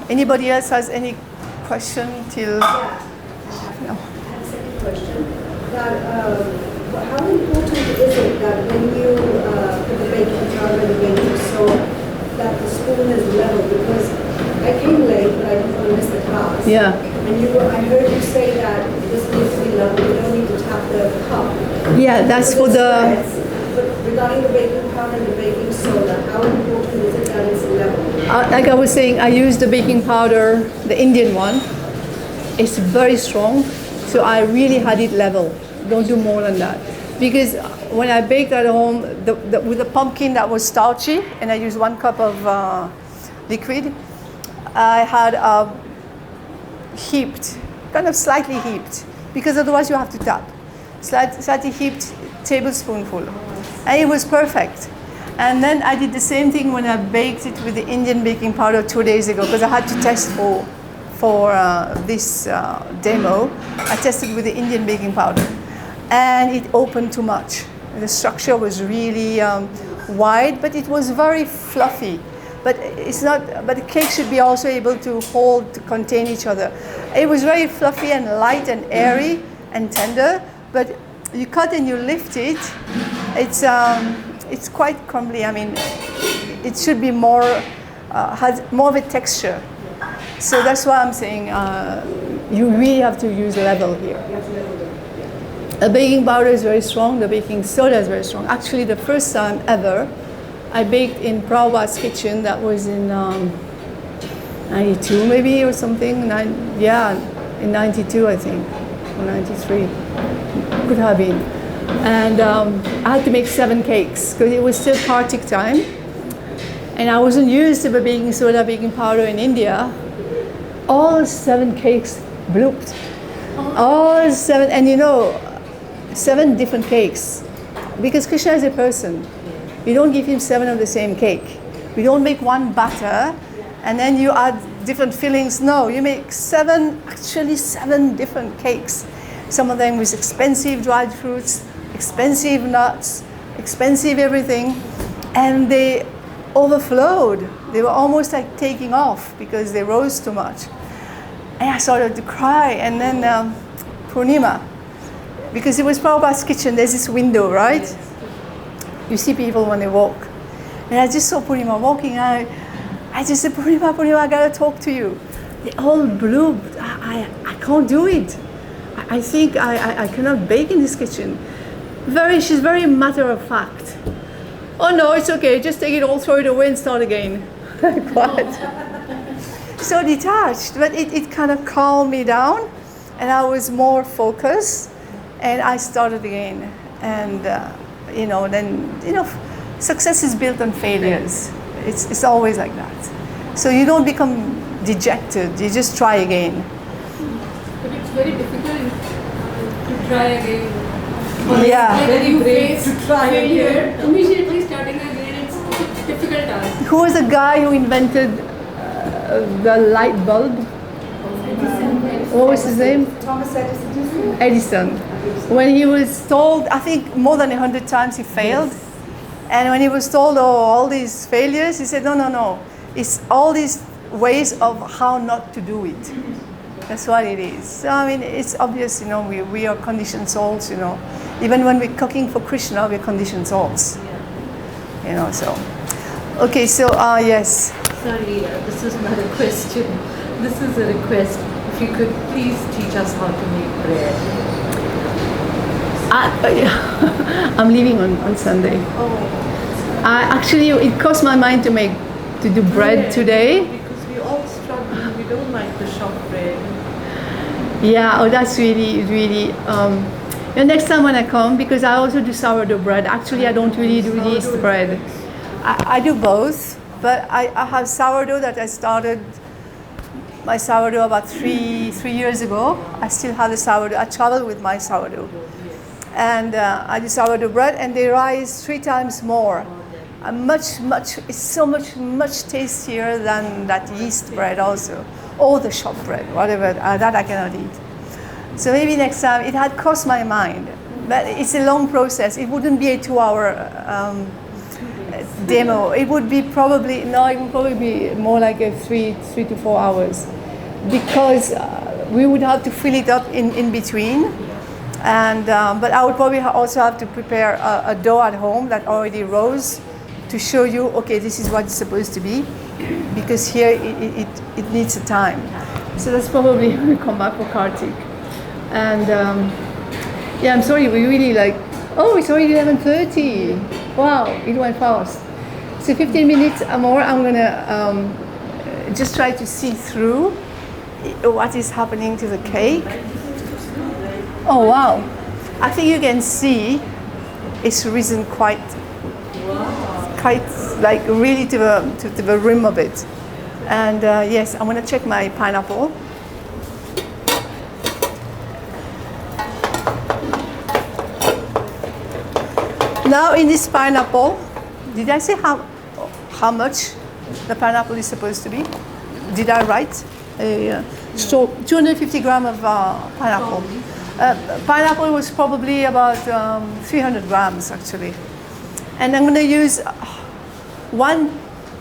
anybody else has any question till? No. Second question, that how important is it that when you put the baking powder and the baking soda, that the spoon is level? Because I came late, but I didn't want to miss the class. Yeah. And I heard you say that this needs to be level. You don't need to tap the cup. Yeah, that's for the. But regarding the baking powder and the baking soda, how important is it that it's level? Like I was saying, I use the baking powder, the Indian one. It's very strong, so I really had it level. Don't do more than that. Because when I baked at home, with the pumpkin that was starchy, and I used 1 cup of liquid, I had heaped, kind of slightly heaped, because otherwise you have to tap. Slightly heaped tablespoonful, and it was perfect. And then I did the same thing when I baked it with the Indian baking powder 2 days ago, because I had to test for this demo. I tested with the Indian baking powder, and it opened too much. The structure was really wide, but it was very fluffy. But it's not. But the cake should be also able to contain each other. It was very fluffy and light and airy and tender. But you cut and you lift it. It's quite crumbly. I mean, it should be more has more of a texture. So that's why I'm saying you really have to use level here. The baking powder is very strong. The baking soda is very strong. Actually, the first time ever, I baked in Prabhupada's kitchen. That was in 92 maybe or something. In 92 I think, or 93. Could have been. And I had to make 7 cakes because it was still Kartik time. And I wasn't used to the baking soda, baking powder in India. All 7 cakes blooped. All 7, and 7 different cakes. Because Krishna is a person. You don't give him 7 of the same cake. You don't make one batter and then you add different fillings. No, you make 7 different cakes. Some of them with expensive dried fruits, expensive nuts, expensive everything. And they overflowed. They were almost like taking off because they rose too much. And I started to cry. And then Purnima, because it was Prabhupada's kitchen, there's this window, right? You see people when they walk. And I just saw Purnima walking out. I just said, Purnima, I gotta talk to you. They all blooped. I can't do it. I think I cannot bake in this kitchen. She's very matter of fact. Oh no, it's okay, just take it all, throw it away and start again. Quiet. So detached, but it kind of calmed me down and I was more focused and I started again. And success is built on failures. It's always like that. So you don't become dejected, you just try again. But it's very difficult to try again. Yeah. When you face failure, immediately starting again, it's a difficult task. Who was the guy who invented the light bulb? What was his name? Thomas Edison. Edison. When he was told, I think more than 100 times he failed. Yes. And when he was told, all these failures, he said, no. It's all these ways of how not to do it. That's what it is. So, I mean, it's obvious, we are conditioned souls, Even when we're cooking for Krishna, we're conditioned souls. So. Okay, so, yes. Sorry, this is not a question. This is a request. If you could please teach us how to make bread. I'm leaving on Sunday. Oh. Actually, it crossed my mind to make to do bread today. Because we all struggle. We don't like the shop bread. Yeah, oh, that's really, really. Next time when I come, because I also do sourdough bread. Actually, I don't really do yeast bread. I do both, but I have sourdough that I started my sourdough about three years ago. I still have the sourdough. I travel with my sourdough. And I do sourdough bread, and they rise 3 times more. It's so much tastier than that yeast bread also, or the shop bread, whatever, that I cannot eat. So maybe next time. It had crossed my mind, but it's a long process. It wouldn't be a 2-hour demo. It would probably be more like a 3 to 4 hours, because we would have to fill it up in between. And but I would probably also have to prepare a dough at home that already rose, to show you, okay, this is what it's supposed to be, because here it needs a time. So that's probably when we come back for Kartik. And yeah, I'm sorry, we really it's already 11:30. Wow, it went fast. So 15 minutes or more, I'm gonna just try to see through what is happening to the cake. Oh wow, I think you can see it's risen quite like really to the rim of it. And yes, I'm gonna check my pineapple. Now in this pineapple, did I say how much the pineapple is supposed to be? Did I write? So 250 grams of pineapple. Pineapple was probably about 300 grams actually. And I'm going to use 1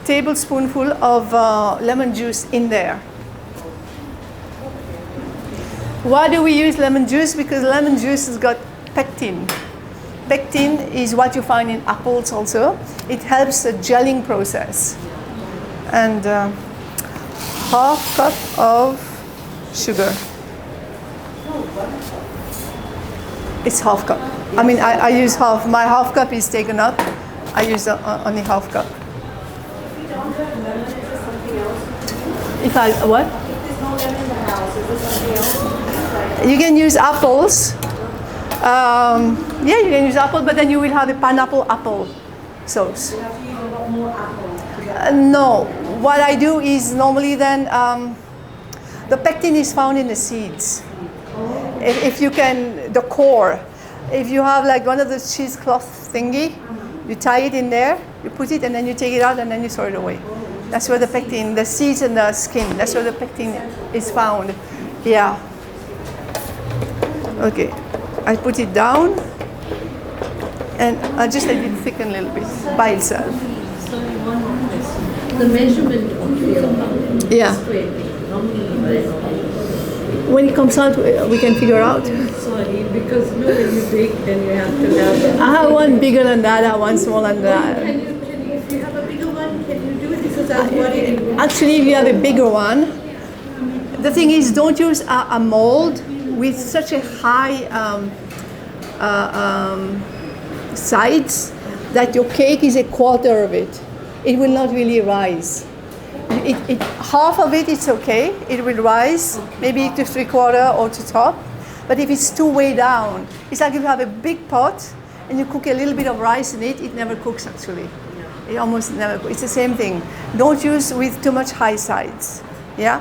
tablespoonful of lemon juice in there. Why do we use lemon juice? Because lemon juice has got pectin. Pectin is what you find in apples also. It helps the gelling process. And half cup of sugar. It's half cup. I mean, I use half. My half cup is taken up. I use only half cup. If you don't have lemon, is there something else? If I, what? If there's no lemon in the house, is there something else? You can use apples. Yeah, you can use apple, but then you will have a pineapple apple sauce. You have to use a lot more apple. No, what I do is normally then, the pectin is found in the seeds. If you can, the core. If you have like one of those cheesecloth thingy, you tie it in there, you put it, and then you take it out, and then you throw it away. That's where the pectin, the seeds and the skin, that's where the pectin is found. Yeah. Okay, I put it down, and I just let it thicken a little bit by itself. Sorry, one more question. The measurement of your Yeah. square meal, how many? When it comes out, we can figure out. Sorry, because when you bake, then you have to have. I have one bigger than that, I have one smaller than that. Can you, if you have a bigger one, can you do it? Because I'm worried. Actually, if you have a bigger one, the thing is, don't use a mold with such a high sides that your cake is a quarter of it. It will not really rise. Half of it, it's okay. It will rise, maybe to 3/4 or to top. But if it's too way down, it's like if you have a big pot and you cook a little bit of rice in it, it never cooks actually. It almost never cooks. It's the same thing. Don't use with too much high sides. Yeah?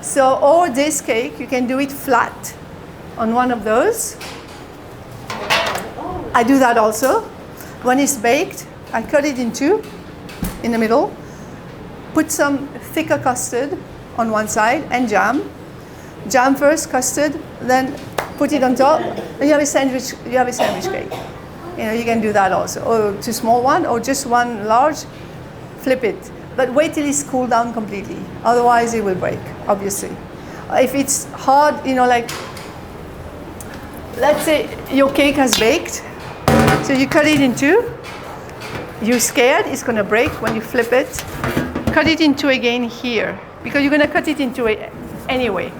So, or this cake, you can do it flat on one of those. I do that also. When it's baked, I cut it in two in the middle. Put some thicker custard on one side and jam. Jam first, custard, then put it on top, and you have a sandwich. You have a sandwich cake. You know, you can do that also, or two small one, or just one large. Flip it, but wait till it's cooled down completely. Otherwise, it will break. Obviously, if it's hard, you know, like let's say your cake has baked, so you cut it in two. You're scared it's going to break when you flip it. Cut it in two again here, because you're going to cut it into it anyway.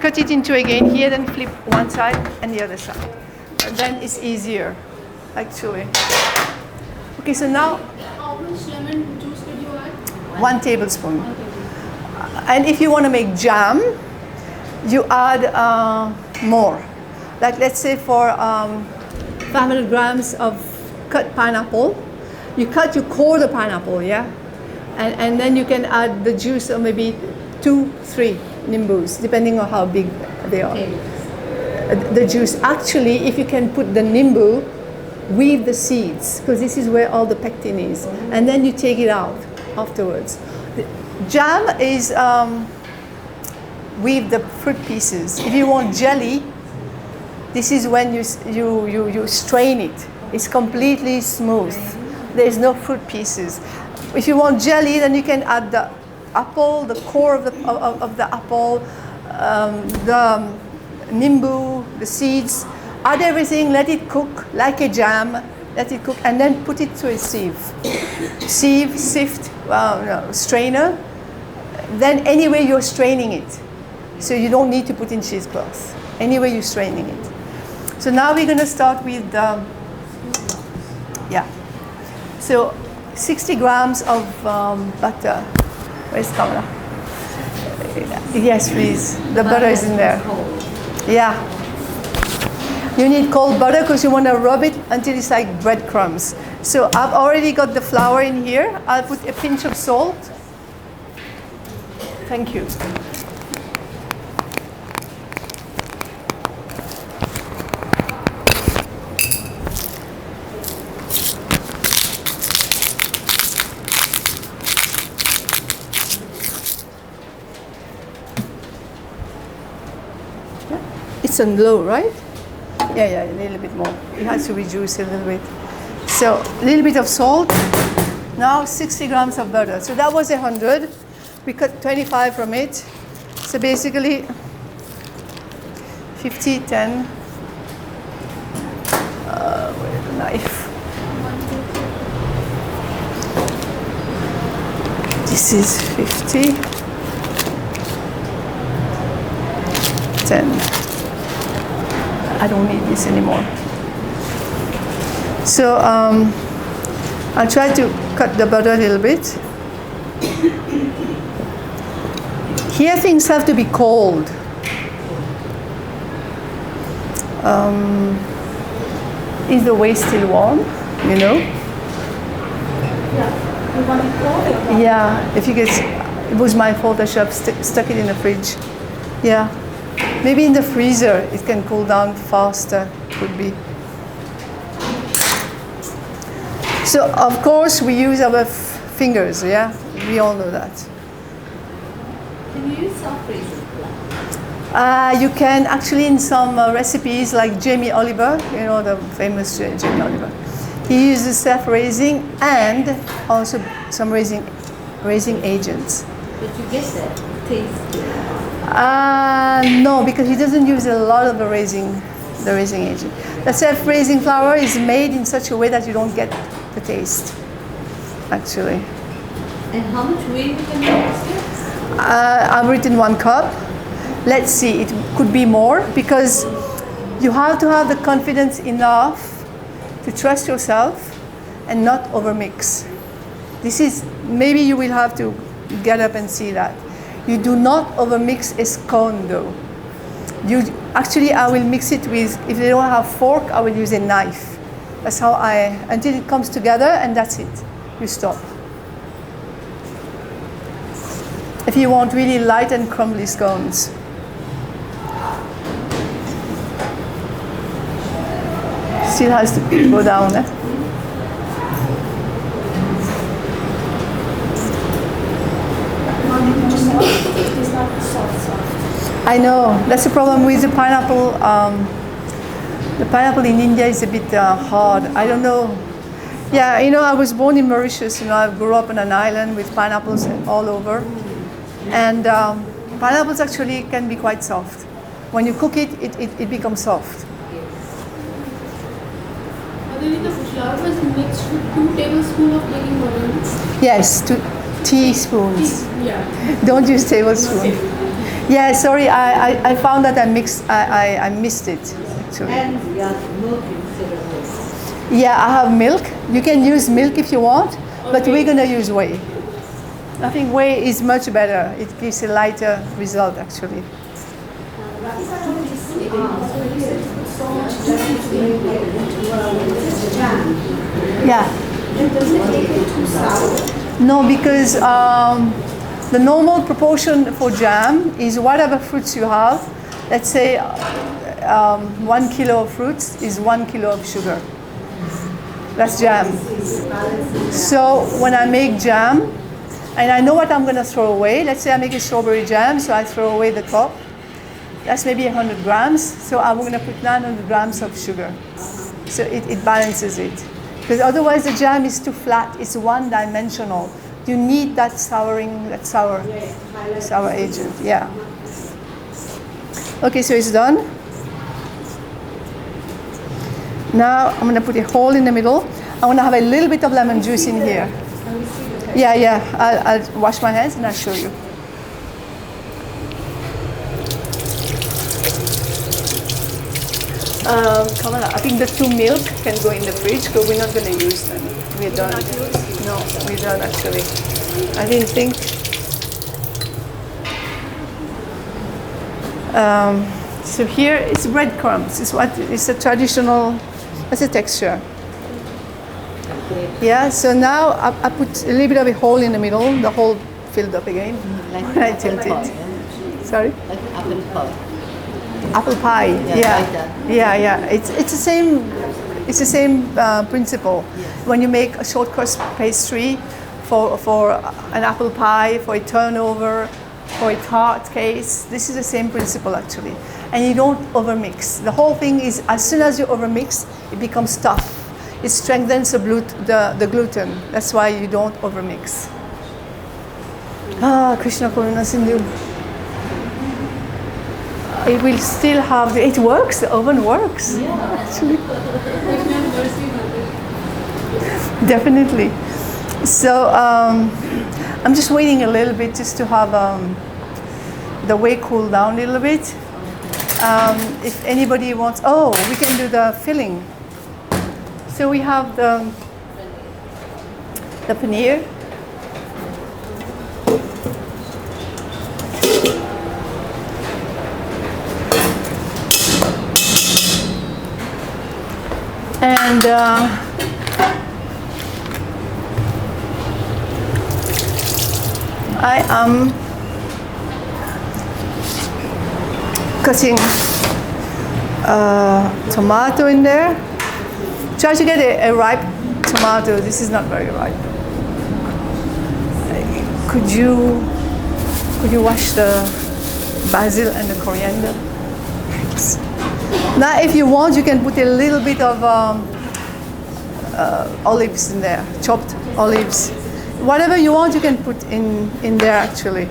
Cut it into again here, then flip one side and the other side. And then it's easier, actually. Okay, so now. How much lemon juice did you 1 tablespoon. And if you want to make jam, you add more. Like let's say for 500 grams of cut pineapple, you core the pineapple, yeah? And then you can add the juice of maybe 2-3 nimbus, depending on how big they are. The juice, actually, if you can put the nimbu with the seeds, because this is where all the pectin is, and then you take it out afterwards. The jam is with the fruit pieces. If you want jelly, this is when you strain it. It's completely smooth. There's no fruit pieces. If you want jelly, then you can add the apple, the core of the apple, the nimbu, the seeds. Add everything, let it cook like a jam, let it cook, and then put it through a sieve. Sift, strainer. Then anyway you're straining it. So you don't need to put in cheesecloth. Anyway you're straining it. So now we're going to start with, so 60 grams of butter. Where's camera? Yes, please. The butter is in there. Yeah. You need cold butter because you want to rub it until it's like breadcrumbs. So I've already got the flour in here. I'll put a pinch of salt. Thank you. It's on low, right? Yeah, a little bit more. It has to reduce a little bit. So a little bit of salt. Now 60 grams of butter. So that was 100. We cut 25 from it. So basically 50, 10. Where's the knife? This is 50. 10. I don't need this anymore. So I'll try to cut the butter a little bit. Here things have to be cold. Is the whey still warm? You know? Yeah. You want it cold? Yeah, if you get, it was my fault, I should have stuck it in the fridge. Yeah. Maybe in the freezer it can cool down faster, could be. So of course we use our fingers, yeah? We all know that. Can you use self-raising flour? You can actually in some recipes like Jamie Oliver, you know the famous Jamie Oliver. He uses self-raising and also some raising agents. But you get that taste. No, because he doesn't use a lot of the raising agent. The self-raising flour is made in such a way that you don't get the taste, actually. And how much whey you can use? I've written 1 cup. Let's see, it could be more because you have to have the confidence enough to trust yourself and not overmix. This is, maybe you will have to get up and see that. You do not overmix a scone though. Actually, I will mix it with, if they don't have fork, I will use a knife. That's how until it comes together and that's it. You stop. If you want really light and crumbly scones. Still has to go down, eh? It's not soft. I know, that's the problem with the pineapple. The pineapple in India is a bit hard. I don't know. Yeah, you know, I was born in Mauritius. You know, I grew up on an island with pineapples all over. And pineapples actually can be quite soft. When you cook it, it becomes soft. The flour was mixed with 2 tablespoons of baking powder. Yes, 2 teaspoons. Yeah. Don't use tablespoon. Yeah, sorry, I found that I missed it. Actually. And you have milk instead of whey. Yeah, I have milk. You can use milk if you want, but we're gonna use whey. I think whey is much better. It gives a lighter result actually. Yeah. No, because the normal proportion for jam is whatever fruits you have. Let's say 1 kilo of fruits is 1 kilo of sugar. That's jam. So when I make jam, and I know what I'm going to throw away. Let's say I make a strawberry jam, so I throw away the top. That's maybe 100 grams. So I'm going to put 900 grams of sugar. So it balances it. Because otherwise the jam is too flat. It's one-dimensional. You need that souring, that sour agent. Yeah. Okay, so it's done. Now I'm going to put a hole in the middle. I want to have a little bit of lemon juice in here. Yeah. I'll wash my hands and I'll show you. Come on, I think the 2 milk can go in the fridge, but we're not going to use them. We're done. No, we're done actually. I didn't think. So here it's breadcrumbs. It's a traditional. That's a texture. Yeah. So now I put a little bit of a hole in the middle. The hole filled up again. When I tilt it. Sorry. Like apple pie. Apple pie. Yeah. It's the same. It's the same principle. Yes. When you make a short crust pastry for an apple pie, for a turnover, for a tart case, this is the same principle actually. And you don't overmix. The whole thing is, as soon as you overmix, it becomes tough. It strengthens the gluten. That's why you don't overmix. Krishna Karuna Sindhu. It will still have, it works, the oven works. Yeah. Actually. Definitely. So I'm just waiting a little bit just to have the whey cool down a little bit. If anybody wants, we can do the filling. So we have the paneer. And I am cutting tomato in there. Try to get a ripe tomato. This is not very ripe. Could you wash the basil and the coriander? Thanks. Now, if you want, you can put a little bit of olives in there, chopped olives. Whatever you want, you can put in there, actually.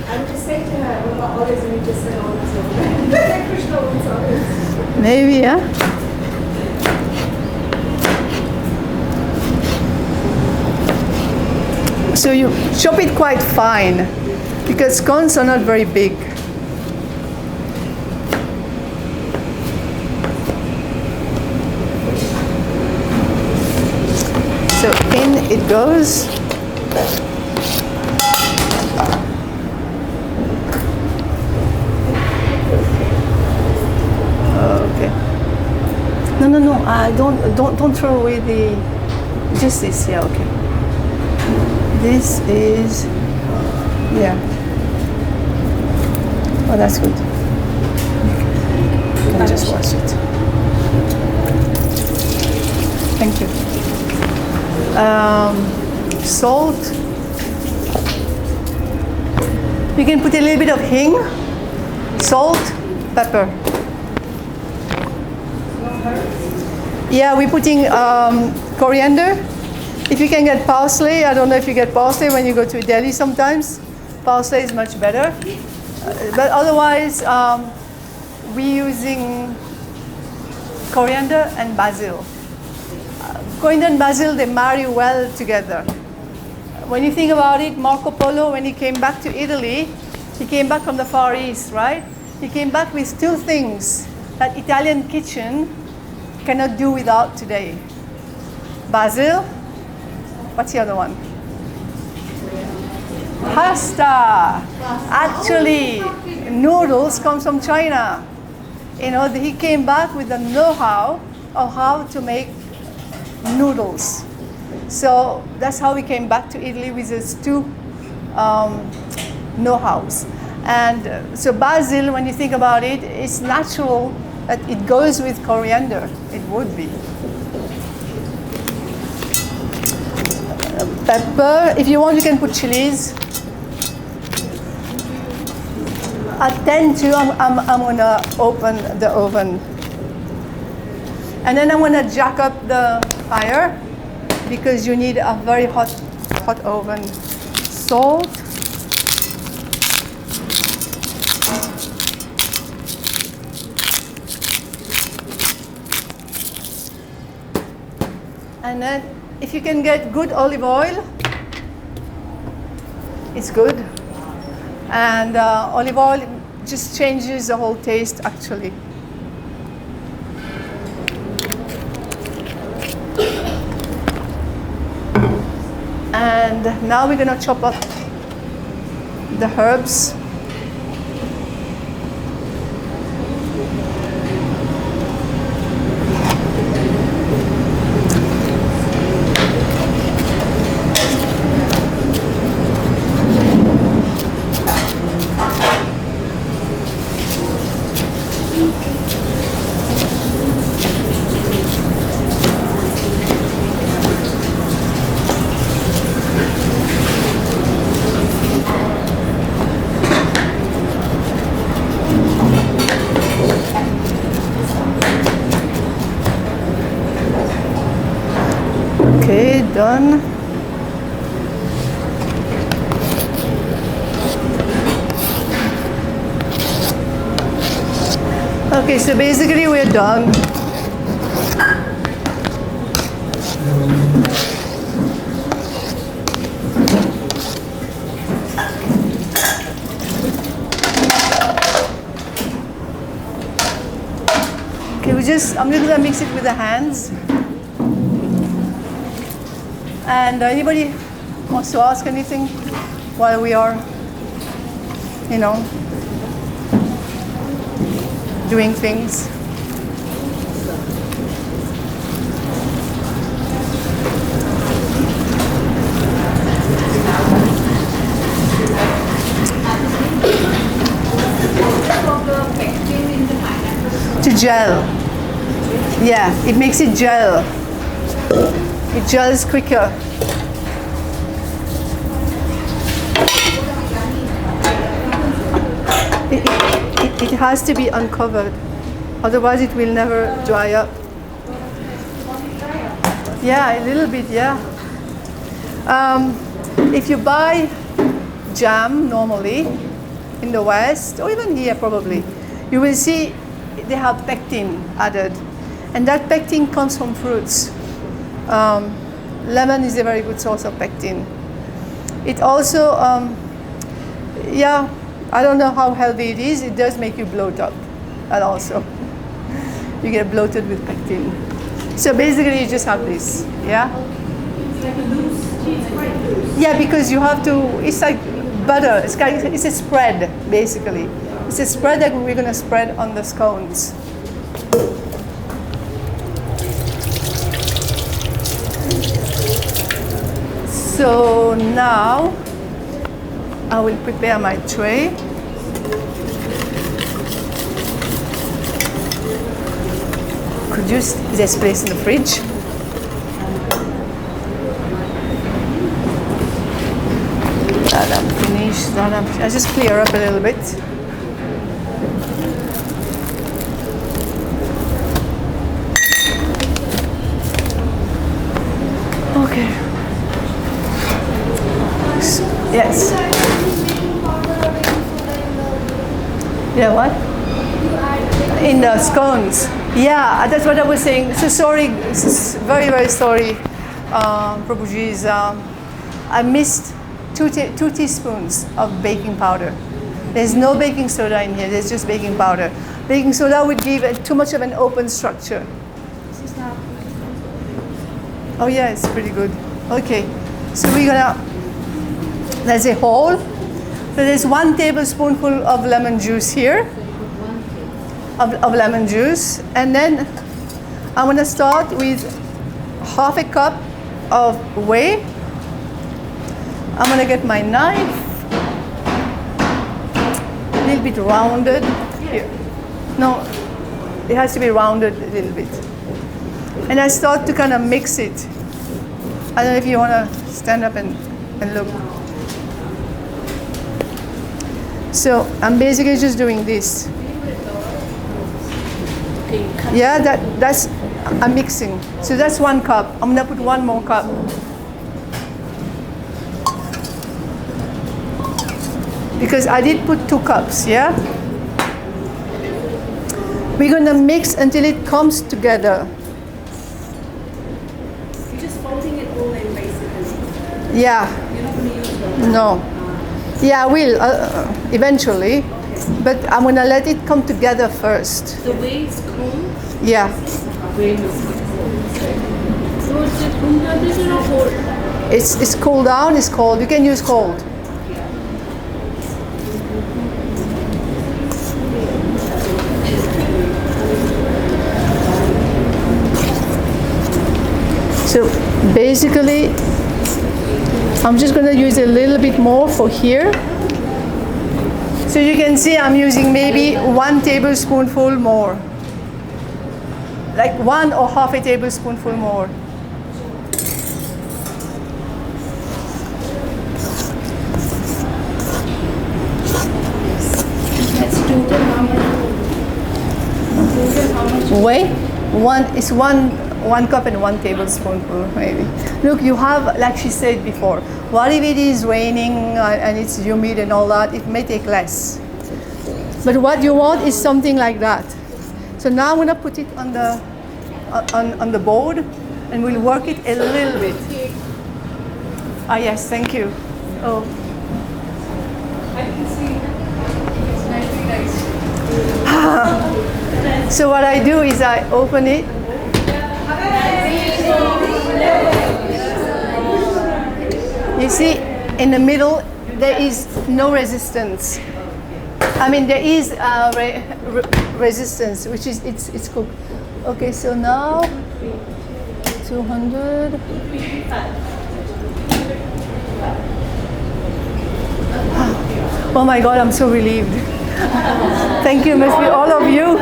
I would just say to her, what about olives? And you just said olives over there. Krishna wants olives. Maybe, yeah. So you chop it quite fine, because scones are not very big. So in it goes. Okay. No. Don't throw away the. Just this. Yeah. Okay. This is. Yeah. Oh, that's good. You can just wash it. Thank you. Salt. You can put a little bit of hing, salt, pepper. Yeah, we're putting coriander. If you can get parsley, I don't know if you get parsley when you go to Delhi sometimes. Parsley is much better. But otherwise, we're using coriander and basil. Coriander and basil, they marry well together. When you think about it, Marco Polo, when he came back to Italy, he came back from the Far East, right? He came back with two things that Italian kitchen cannot do without today. Basil, what's the other one? Pasta. Actually, noodles comes from China. You know, he came back with the know-how of how to make noodles. So that's how we came back to Italy with these two know-hows. And so basil, when you think about it, it's natural that it goes with coriander. It would be. Pepper. If you want, you can put chilies. At 10 to, I'm going to open the oven. And then I'm going to jack up the fire because you need a very hot oven. Salt. And then if you can get good olive oil, it's good. And olive oil just changes the whole taste, actually. And now we're going to chop up the herbs. Okay, done. Okay, so basically we're done. Okay, I'm just gonna mix it with the hands. And anybody wants to ask anything while we are, you know, doing things? To gel. Yeah, it makes it gel. It gels quicker. It has to be uncovered, otherwise it will never dry up. Yeah, a little bit, yeah. If you buy jam normally in the West, or even here probably, you will see they have pectin added. And that pectin comes from fruits. Lemon is a very good source of pectin. It also, yeah, I don't know how healthy it is. It does make you bloat up, and also you get bloated with pectin. So basically, you just have this, yeah. It's like a loose cheese, quite loose. Yeah, because you have to. It's like butter. It's a spread, basically. It's a spread that we're gonna spread on the scones. So now I will prepare my tray. Could use this place in the fridge. That I'm finished. I just clear up a little bit. Okay. Yes. Yeah, what? In the scones. Yeah, that's what I was saying. So sorry, very, very sorry, Prabhuji's. I missed two teaspoons of baking powder. There's no baking soda in here, there's just baking powder. Baking soda would give it too much of an open structure. Oh yeah, it's pretty good. Okay, so we're gonna There's a hole. So there's 1 tablespoonful of lemon juice here, of lemon juice. And then I'm going to start with half a cup of whey. I'm going to get my knife, a little bit rounded. Here. No, it has to be rounded a little bit. And I start to kind of mix it. I don't know if you want to stand up and look. So I'm basically just doing this. Yeah, that's, I'm mixing. So that's 1 cup. I'm gonna put 1 more cup. Because I did put 2 cups, yeah? We're gonna mix until it comes together. You're just folding it all in basically. Yeah. You're not going to use them. No. Yeah, I will eventually, but I'm gonna let it come together first. The whey is cold. Yeah. Whey is cold. So is it room temperature or cold? It's cool down. It's cold. You can use cold. So basically, I'm just going to use a little bit more for here. So you can see I'm using maybe 1 tablespoonful more. Like 1 or half a tablespoonful more. That's total how much? Whey? It's one cup and 1 tablespoonful maybe. Look, you have, like she said before, what if it is raining and it's humid and all that, it may take less. But what you want is something like that. So now I'm gonna put it on the board and we'll work it a little bit. Ah yes, thank you. Oh. I can see it's nice. So what I do is I open it. You see, in the middle, there is no resistance. I mean, there is resistance, which is, it's cooked. Okay, so now, 200. Oh my God, I'm so relieved. Thank you, must be all of you.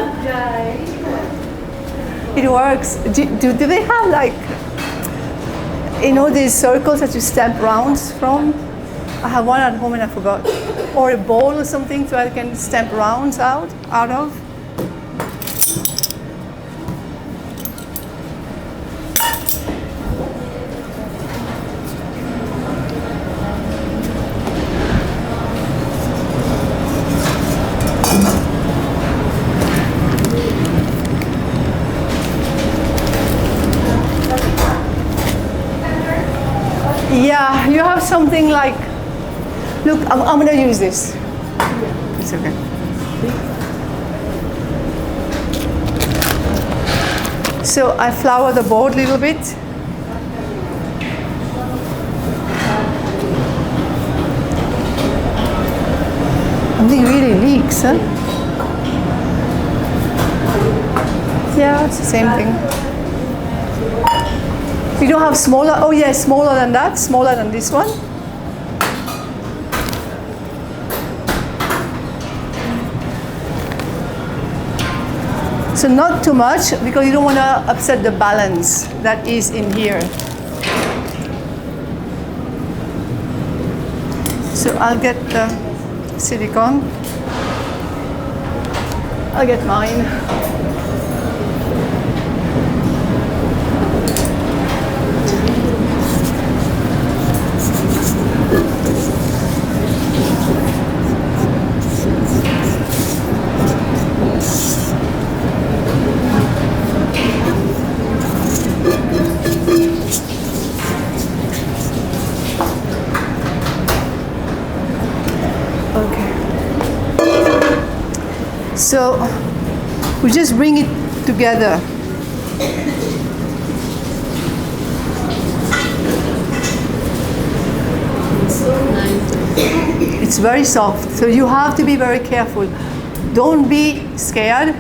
It works. Do they have like, you know, these circles that you stamp rounds from? I have one at home and I forgot. Or a bowl or something so I can stamp rounds out of. Yeah, you have something like, look, I'm going to use this. It's okay. So I flour the board a little bit. And it really leaks, huh? Yeah, it's the same thing. You don't have smaller, oh yeah, smaller than that, smaller than this one. So not too much, because you don't want to upset the balance that is in here. So I'll get the silicone. I'll get mine. So we just bring it together. So nice. It's very soft, so you have to be very careful. Don't be scared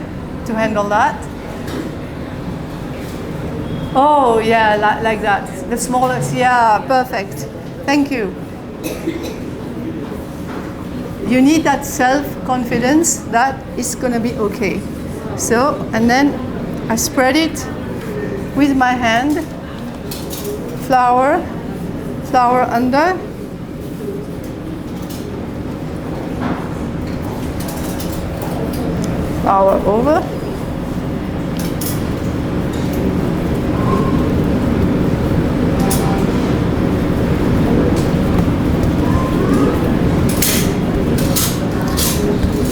to handle that. Oh, yeah, like that. The smallest, yeah, perfect. Thank you. You need that self-confidence that it's going to be okay. So, and then I spread it with my hand. Flour under. Flour over.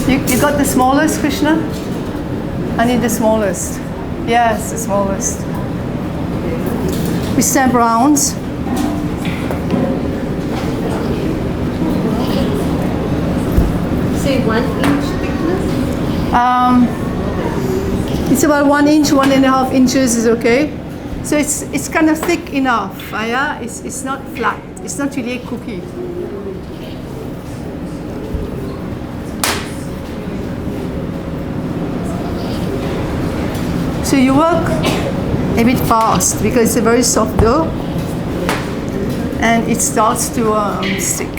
You got the smallest, Krishna? I need the smallest. Yes, the smallest. We stamp rounds. Say 1 inch thickness? It's about 1 inch, 1.5 inches is okay. So it's kind of thick enough. Yeah, it's not flat. It's not really a cookie. So you work a bit fast because it's a very soft dough and it starts to stick.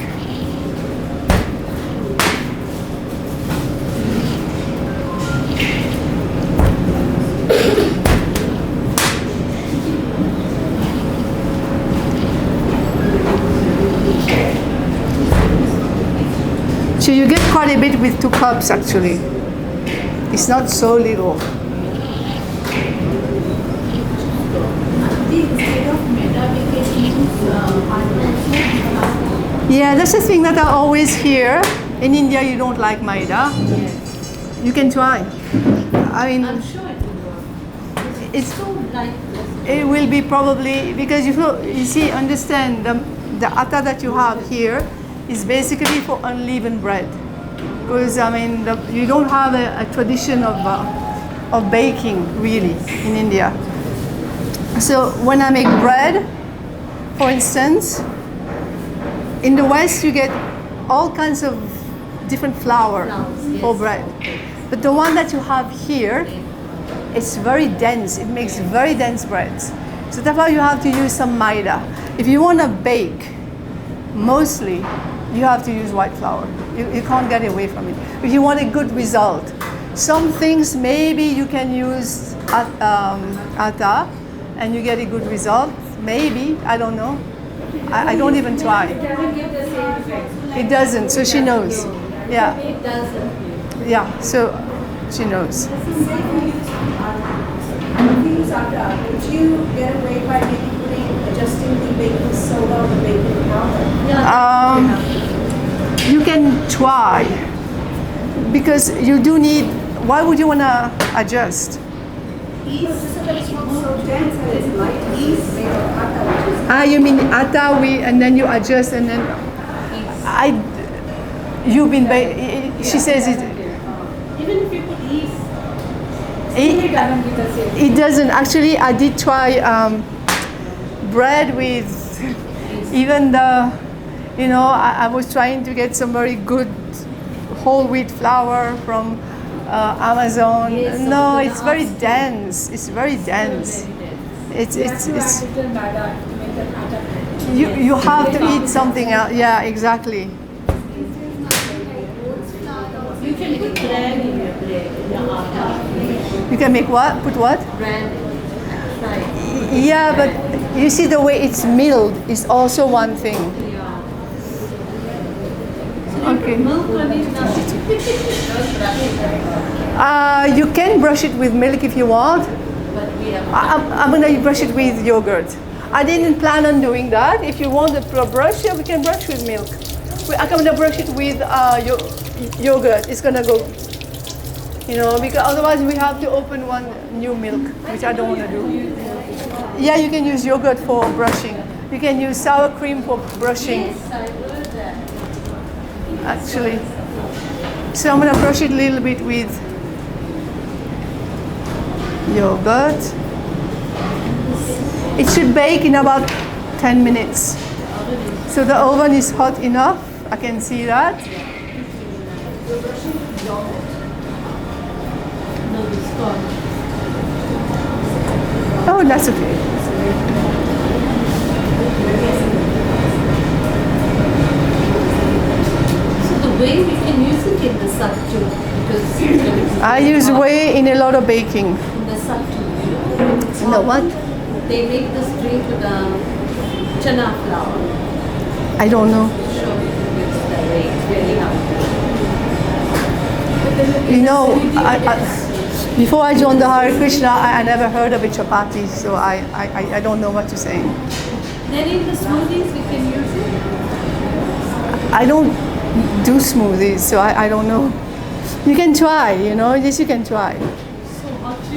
So you get quite a bit with 2 cups actually. It's not so little. Yeah, that's the thing that I always hear. In India, you don't like maida. Yes. You can try. I mean, I'm sure it will work. it's So like this. it will be probably because you see, understand the atta that you have here is basically for unleavened bread. Because I mean, you don't have a tradition of baking really in India. So when I make bread, for instance, in the West you get all kinds of different flour Flours, for yes. bread. But the one that you have here, it's very dense. It makes very dense breads. So that's why you have to use some maida. If you want to bake, mostly you have to use white flour. You can't get away from it. If you want a good result, some things maybe you can use atta and you get a good result. Maybe, I don't know. I don't even try. It doesn't give the same effect. It doesn't, so she knows. Yeah, It doesn't. yeah, so she knows. If you use atta, would you get away by maybe adjusting the baking soda or the baking powder? You can try because you do need. Why would you want to adjust? Just so that it's not so dense and it's light. Yeast made of atta, which is You mean atta? And then you adjust, and then you've been. She says it. Even if you put yeast, It, it doesn't give the same. it doesn't actually. I did try bread with even the. I was trying to get some very good whole wheat flour from Amazon. Yes, so No, the it's very atta- dense. It's very dense. It's You have to it's. add little maida to make that atta. You have to eat something else. Yeah, exactly. You can put bran in your bread, in your atta. You can make what? Put what? Bran inside. Yeah, but you see the way it's milled is also one thing. Okay. Milk on it now. You can brush it with milk if you want. But we have I'm gonna brush it with yogurt. I didn't plan on doing that. If you want to brush it, we can brush with milk. I'm gonna brush it with yogurt. It's gonna go, because otherwise we have to open one new milk, which I don't want to do. Yeah, you can use yogurt for brushing. You can use sour cream for brushing, Yes, I heard that. actually. So I'm gonna brush it a little bit with yogurt. It should bake in about 10 minutes. So the oven is hot enough I can see that. No, it's gone. Oh, that's okay. So the whey we can use it in the sattu because it's going to be I use whey in a lot of baking. in the sattu. In the what? They make this drink with chana flour. I don't know. Sure, it's the whey. It's very healthy. You know, before I joined the Hare Krishna, I never heard of a chapati, so I don't know what to say. Then in the smoothies we can use it. I don't do smoothies, so I don't know. You can try, you know, yes, you can try.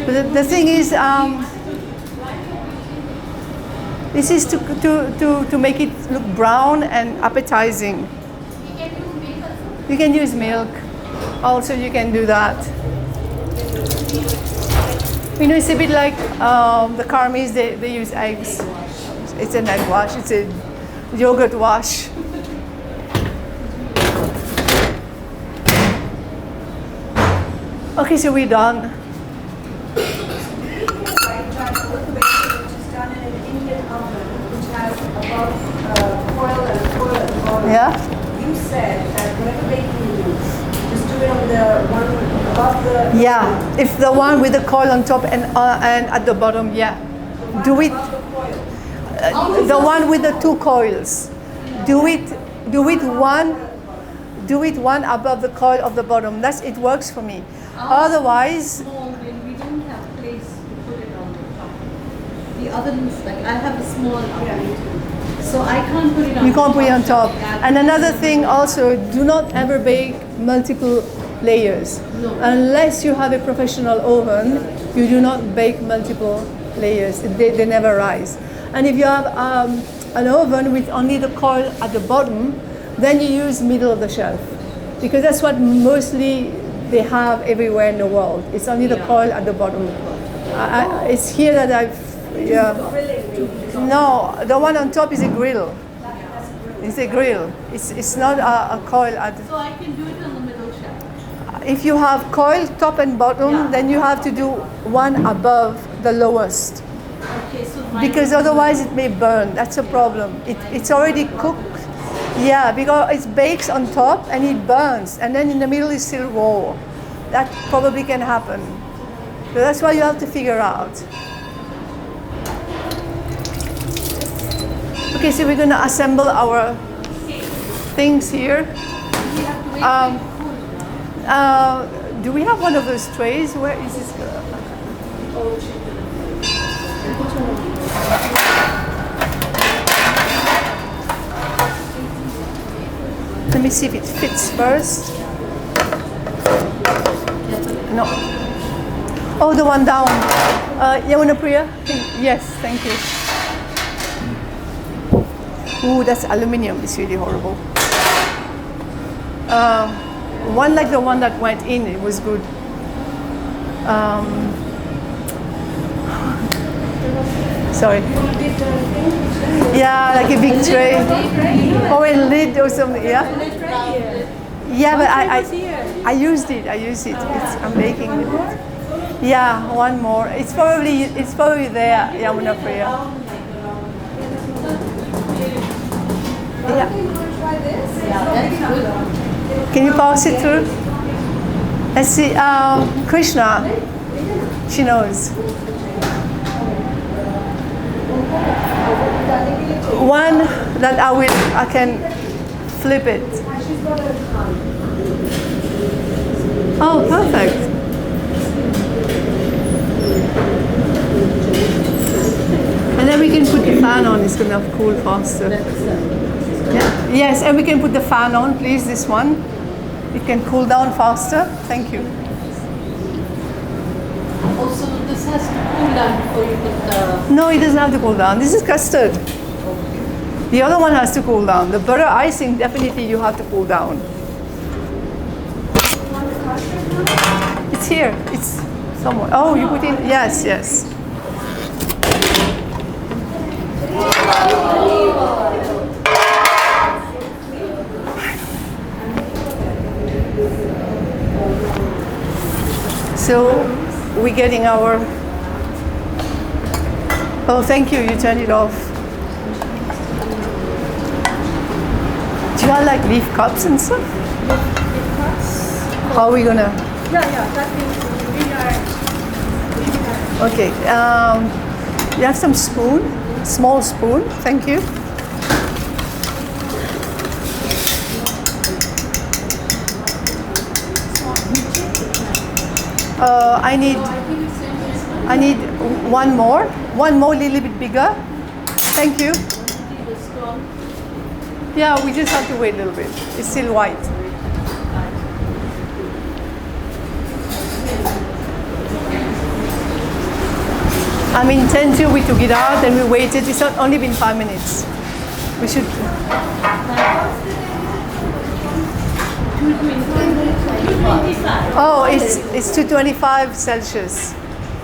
But the thing is, this is to make it look brown and appetizing. You can use milk. Also, you can do that. You know, it's a bit like the Karmis, they use eggs. It's an egg wash, it's a yogurt wash. Okay, so we're done. Which is done in an Indian oven, which has above foil and foil at the bottom. Yeah? You said that whatever baking you do, just do it on the one above the. Yeah, if the one with the coil on top and at the bottom, yeah. Do it. Above the foil. The one with the two coils. Do it one above the coil of the bottom. It works for me. Otherwise, Small, when we don't have place to put it on the top. The ovens, like I have a small oven, so I can't put it on. you can't put it on top. Yeah. And another thing also, do not ever bake multiple layers. No. Unless you have a professional oven, you do not bake multiple layers. They never rise. And if you have an oven with only the coil at the bottom, then you use middle of the shelf. Because that's what mostly they have everywhere in the world. It's only the coil at the bottom. It's here that no, the one on top is a grill. It's a grill. It's not a coil at. So I can do it on the middle shelf. If you have coil top and bottom, then you have to do one above the lowest. Okay, so Because otherwise it may burn. That's a problem. It's already cooked. Yeah, because it bakes on top and it burns, and then in the middle is still raw. That probably can happen. So that's why you have to figure out. Okay, so we're going to assemble our things here. Do we have one of those trays? Where is this? Let me see if it fits first. No. Oh, the one down. Yamuna Priya? Yes, thank you. Ooh, that's aluminium. It's really horrible. One like the one that went in, it was good. Sorry. Yeah, like a big tray. Or a lid or something, yeah? Yeah, but I used it. I'm baking with it. Yeah, one more. It's probably there, Yamuna Priya. Yeah. Can you pass it through? Let's see. Krishna. She knows. One that I can flip it. Oh, perfect. And then we can put the fan on. It's gonna cool faster. Yeah. Yes, and we can put the fan on, please. This one. It can cool down faster. Thank you. Also, this has to cool down before you put the. No, it doesn't have to cool down. This is custard. The other one has to cool down. The butter icing, definitely you have to cool down. It's here. It's somewhere. Oh, you put in. Yes, yes. So we're getting our. Oh, thank you. You turned it off. Do you have like leaf cups and stuff? How are we gonna? Yeah, that means we are. Okay. You have some spoon, small spoon. Thank you. I need one more little bit bigger. Thank you. Yeah, we just have to wait a little bit. It's still white. I'm intent to, we took it out and we waited. It's not only been 5 minutes. We should. Oh, it's 225 Celsius,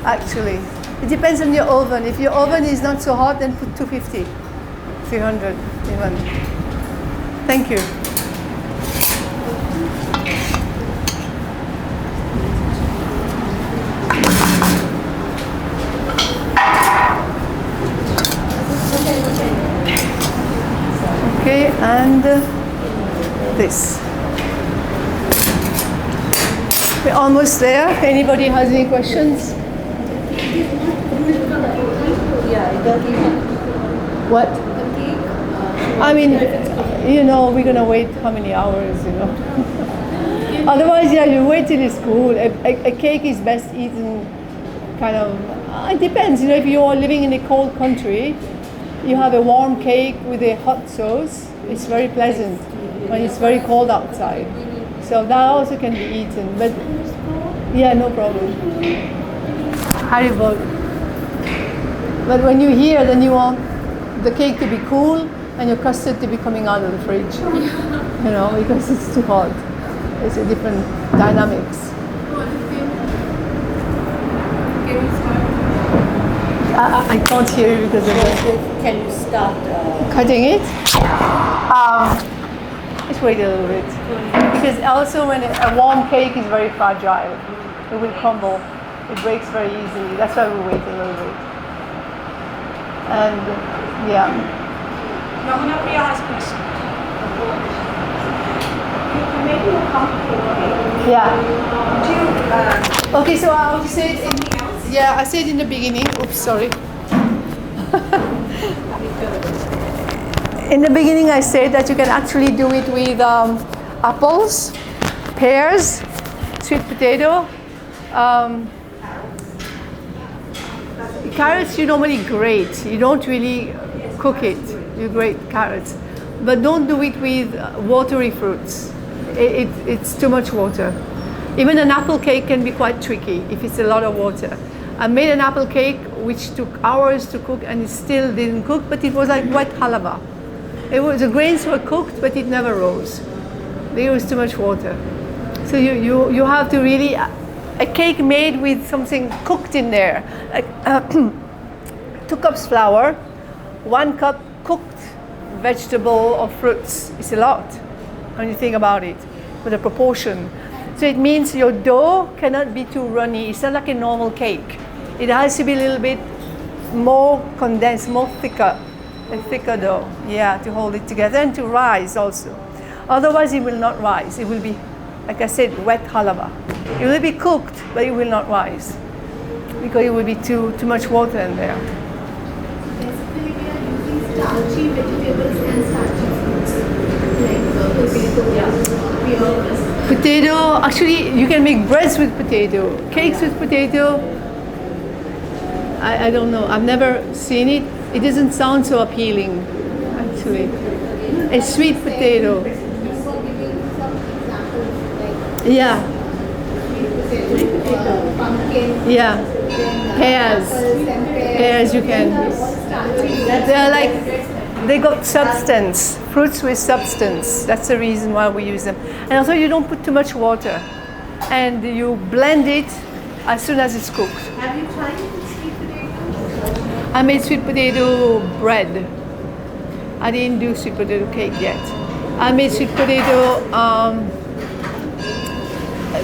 actually. It depends on your oven. If your oven is not so hot, then put 250, 300 even. Thank you. Okay, and this. We're almost there. Anybody has any questions? What? I mean, you know, we're gonna wait how many hours, you know? Otherwise, yeah, you wait till it's cool. A cake is best eaten kind of, it depends, you know, if you're living in a cold country, you have a warm cake with a hot sauce, it's very pleasant when it's very cold outside. So that also can be eaten, but yeah, no problem. Haribo. But when you hear, then you want the cake to be cool and your custard to be coming out of the fridge, you know, because it's too hot. It's a different dynamics. I can't hear you because of the... Can you start? Cutting it? Let's wait a little bit. Because also when a warm cake is very fragile, it will crumble. It breaks very easily. That's why we wait a little bit. And yeah. Ramana Priya has a question. Maybe you'll come to Yeah. Okay, so I'll say it in, yeah, I said in the beginning. Oops, sorry. In the beginning, I said that you can actually do it with apples, pears, sweet potato. Carrots you normally grate. You don't really cook it. You grate carrots. But don't do it with watery fruits. It's too much water. Even an apple cake can be quite tricky if it's a lot of water. I made an apple cake which took hours to cook and it still didn't cook, but it was like wet halava. The grains were cooked, but it never rose. There was too much water. So you have to really, a cake made with something cooked in there, like 2 cups flour, 1 cup cooked vegetable or fruits. It's a lot when you think about it, with a proportion. So it means your dough cannot be too runny. It's not like a normal cake. It has to be a little bit more condensed, more thicker. A thicker dough, yeah, to hold it together and to rise also. Otherwise it will not rise. It will be, like I said, wet halava. It will be cooked, but it will not rise because it will be too much water in there. Basically, we are using starchy vegetables and starchy fruits, like potato. Potato, actually, you can make breads with potato, cakes with potato. I don't know. I've never seen it. It doesn't sound so appealing, actually. A sweet potato. Yeah. Yeah. Pears. Pears you can. They're like, they got substance. Fruits with substance. That's the reason why we use them. And also you don't put too much water. And you blend it as soon as it's cooked. Have you tried it with sweet potato? I made sweet potato bread. I didn't do sweet potato cake yet. I made sweet potato,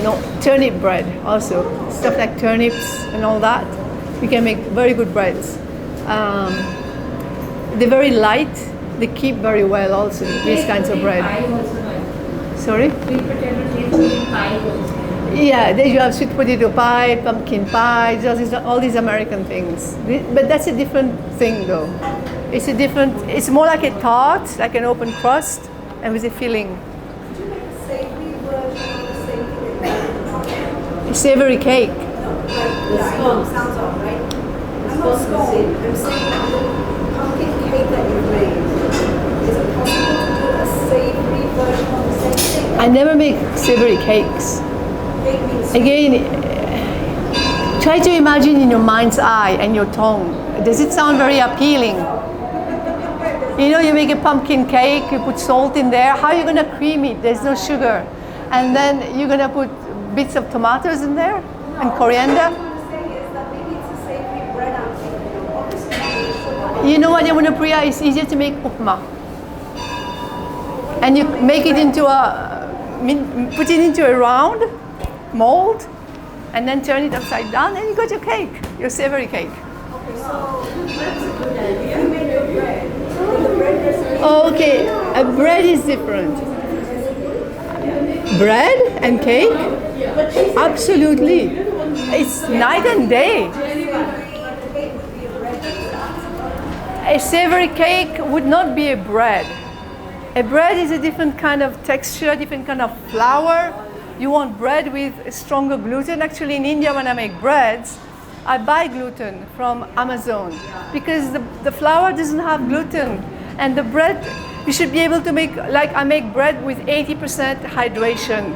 no, turnip bread also. Stuff like turnips and all that. You can make very good breads. They're very light. They keep very well also, these kinds of bread. Sorry? Sweet potato tasty pie also. Yeah, there you have sweet potato pie, pumpkin pie, all these American things. But that's a different thing though. It's more like a tart, like an open crust, and with a filling. Savory version of the same thing. A savory cake. No, right, yeah, I know, sounds all right. I'm not scone. I'm saying the pumpkin cake that you've made. Is it possible to do a savory version of the same thing? I never make savory cakes. Cake means Again, try to imagine in your mind's eye and your tongue. Does it sound very appealing? You know, you make a pumpkin cake, you put salt in there. How are you going to cream it? There's no sugar. And then you're going to put bits of tomatoes in there and coriander. What I'm saying is that maybe it's a savory bread I'm thinking of. Obviously, You know what, Yamunapriya? It's easier to make upma. And you make it into put it into a round mold, and then turn it upside down, and you got your cake, your savory cake. Okay, a bread is different. Bread and cake? Absolutely. It's night and day. A savory cake would not be a bread. A bread is a different kind of texture, different kind of flour. You want bread with a stronger gluten. Actually, in India, when I make breads, I buy gluten from Amazon because the flour doesn't have gluten. And the bread, you should be able to make, like I make bread with 80% hydration.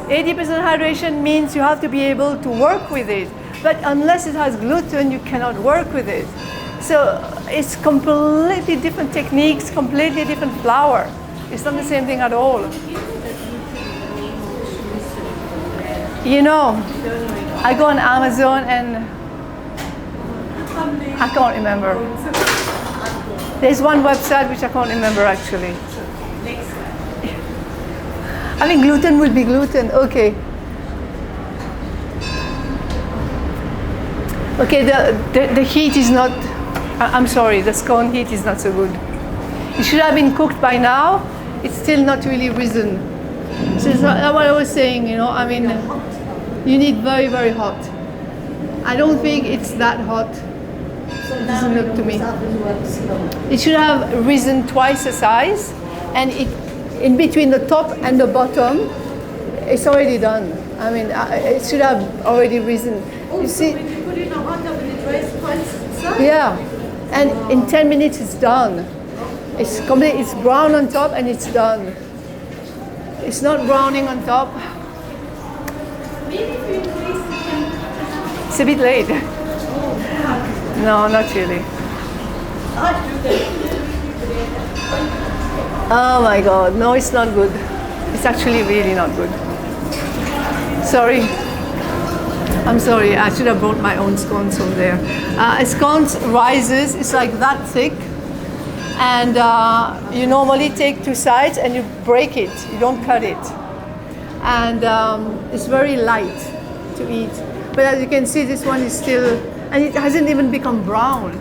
80% hydration means you have to be able to work with it. But unless it has gluten, you cannot work with it. So it's completely different techniques, completely different flour. It's not the same thing at all. You know, I go on Amazon and I can't remember. There's one website which I can't remember actually. I mean, gluten will be gluten. Okay. Okay, the heat is not, I'm sorry, the scone heat is not so good. It should have been cooked by now. It's still not really risen. So it's not what I was saying, you know, I mean, you need very, very hot. I don't think it's that hot. It doesn't look to me. It should have risen twice the size, and in between the top and the bottom, it's already done. I mean, it should have already risen. You see? When you put it in a hot tub, it dries twice the size. Yeah, and in 10 minutes it's done. It's complete. It's brown on top and it's done. It's not browning on top. Maybe if you increase the temperature. It's a bit late. No, not really. Oh my God, no, it's not good. It's actually really not good. Sorry. I'm sorry, I should have brought my own scones from there. A scone rises, it's like that thick. And you normally take two sides and you break it, you don't cut it. And it's very light to eat. But as you can see, this one is still, and it hasn't even become brown.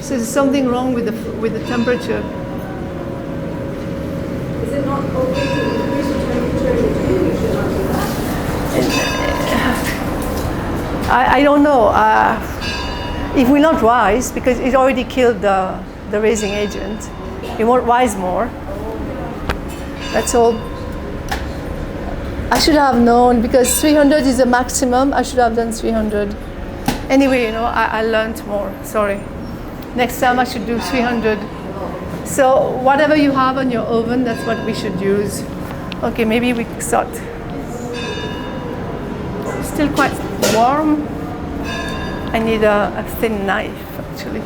So there's something wrong with the temperature. is it not okay to increase the temperature in between? You should not do that. I don't know. It will not rise because it already killed the raising agent. It won't rise more. That's all. I should have known because 300 is the maximum. I should have done 300. Anyway, you know, I learned more. Sorry. Next time I should do 300. So whatever you have on your oven, that's what we should use. Okay, maybe we start. Still quite warm. I need a thin knife, actually.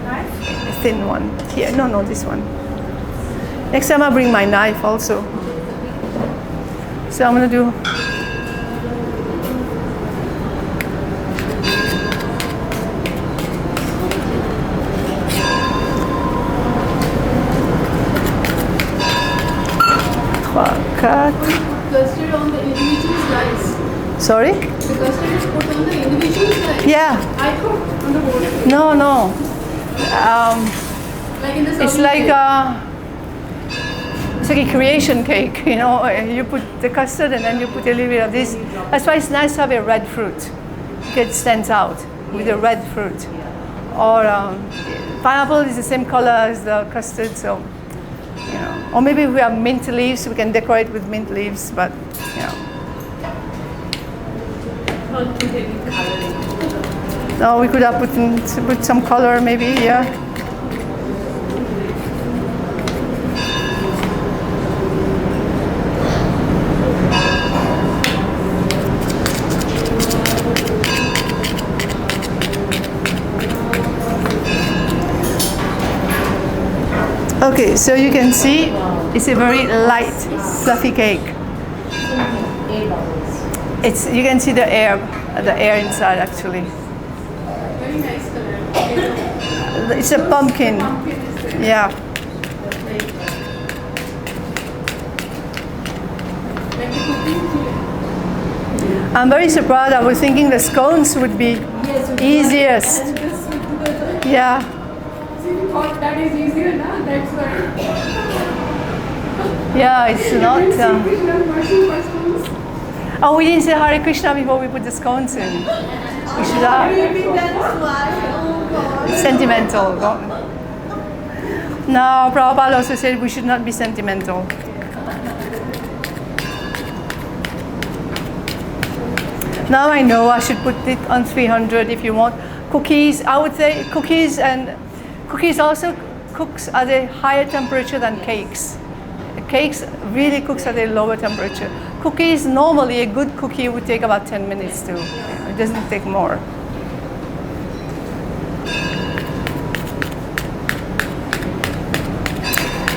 Knife? A thin one. Here, no, this one. Next time I'll bring my knife also. So I'm gonna do. Cut. Custard on the individual slice. Sorry? The custard is put on the individual side. Yeah. I thought on the board. No, no. Like in the It's like a creation cake, you know. You put the custard and then you put a little bit of this. That's why it's nice to have a red fruit. It stands out with a red fruit. Or pineapple is the same color as the custard, so you know. Or maybe if we have mint leaves, we can decorate with mint leaves, but you know. No, we could have put some color, maybe, yeah. Okay, so you can see it's a very light, fluffy cake. You can see the air inside actually. Very nice color. It's a pumpkin. Yeah. I'm very surprised. I was thinking the scones would be easiest. Yeah. Thought that is easier now, that's why. Yeah, it's not. Krishna's mercy for spoons. Oh, we didn't say Hare Krishna before we put the scones in. We should have. Maybe that's why. Oh God. Sentimental. No, Prabhupada also said we should not be sentimental. Now I know I should put it on 300 if you want. Cookies, I would say cookies also cooks at a higher temperature than cakes. Cakes really cooks at a lower temperature. Cookies, normally a good cookie would take about 10 minutes too. It doesn't take more.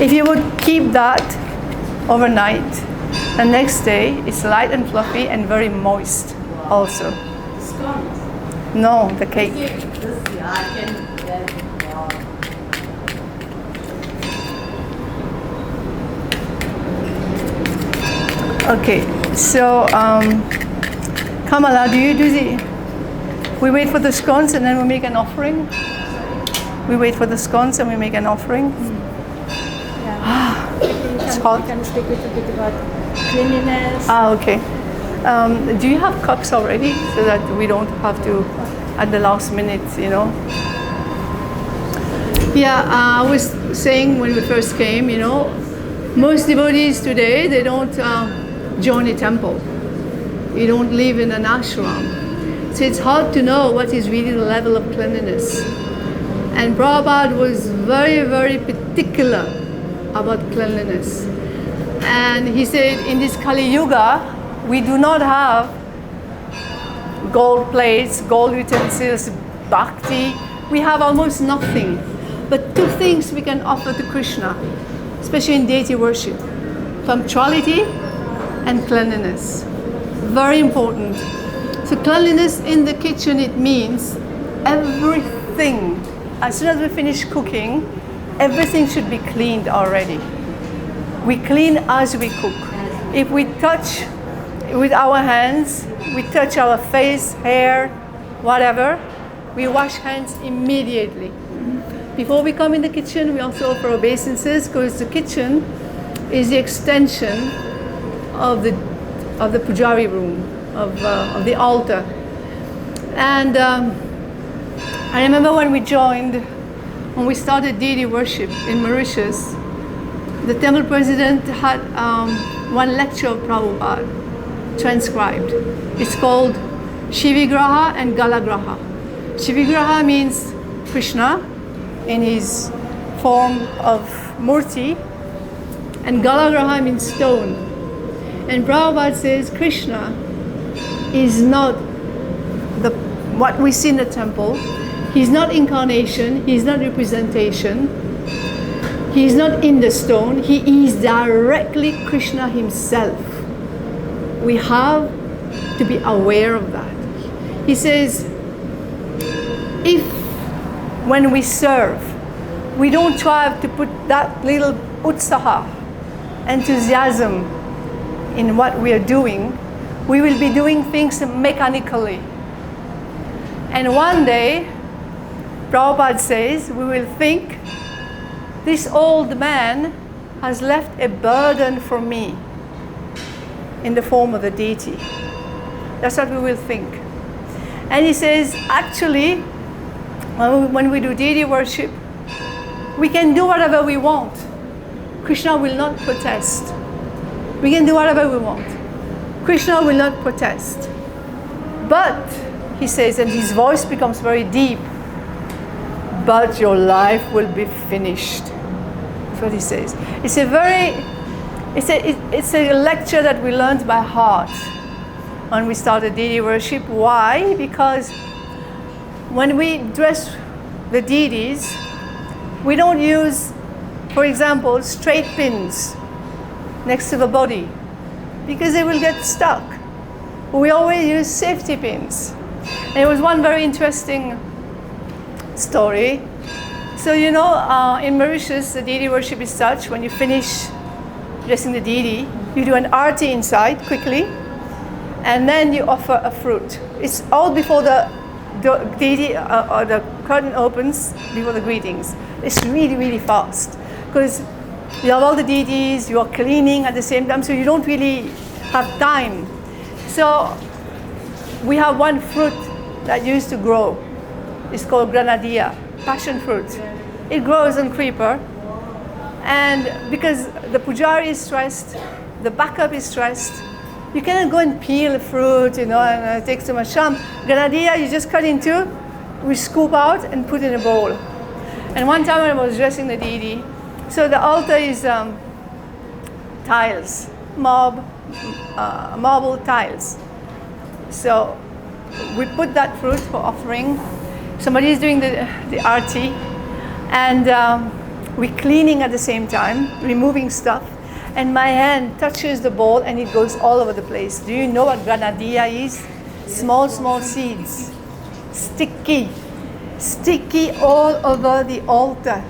If you would keep that overnight, the next day it's light and fluffy and very moist also. Scones. No, the cake. This, yeah, I can get it. Okay, so Kamala, do you do we wait for the scones and then we make an offering? We wait for the scones and we make an offering? It's hot. We can speak a little bit about cleanliness. Okay. Do you have cups already so that we don't have to at the last minute, you know? Yeah, I was saying when we first came, you know, most devotees today, they don't join a temple. You don't live in an ashram. So it's hard to know what is really the level of cleanliness. And Prabhupada was very, very particular about cleanliness. And he said, in this Kali Yuga, we do not have gold plates, gold utensils, bhakti. We have almost nothing. But two things we can offer to Krishna, especially in deity worship: punctuality and cleanliness. Very important. So cleanliness in the kitchen, it means everything. As soon as we finish cooking, everything should be cleaned already. We clean as we cook. If we touch with our hands, we touch our face, hair, whatever, we wash hands immediately. Before we come in the kitchen, we also offer obeisances, because the kitchen is the extension of the pujari room, of the altar. And I remember when we started deity worship in Mauritius, the temple president had one lecture of Prabhupada transcribed. It's called Shivigraha and Galagraha. Shivigraha means Krishna in his form of murti, and Galagraha means stone. And Prabhupada says Krishna is not what we see in the temple. He's not incarnation, he's not representation, he's not in the stone, he is directly Krishna himself. We have to be aware of that. He says, if when we serve, we don't try to put that little utsaha, enthusiasm in what we are doing, we will be doing things mechanically. And one day, Prabhupada says, we will think, this old man has left a burden for me in the form of the deity. That's what we will think. And he says, actually, when we do deity worship, we can do whatever we want. Krishna will not protest. We can do whatever we want. Krishna will not protest. But, he says, and his voice becomes very deep, but your life will be finished. That's what he says. It's a lecture that we learned by heart when we started deity worship. Why? Because when we dress the deities, we don't use, for example, straight pins next to the body because they will get stuck. We always use safety pins. And it was one very interesting story. So in Mauritius, the deity worship is such, when you finish dressing the deity, you do an arti inside quickly, and then you offer a fruit. It's all before the deity or the curtain opens, before the greetings. It's really, really fast because you have all the deities, you are cleaning at the same time, so you don't really have time. So we have one fruit that used to grow. It's called granadilla, passion fruit. It grows on creeper, and because the pujari is stressed, the backup is stressed, you cannot go and peel fruit, and it takes too much time. Granadilla, you just cut in two, we scoop out and put in a bowl. And one time when I was dressing the deity, so the altar is tiles, marble tiles. So we put that fruit for offering. Somebody is doing the arti, and we're cleaning at the same time, removing stuff. And my hand touches the bowl and it goes all over the place. Do you know what granadilla is? Small, small seeds. Sticky all over the altar.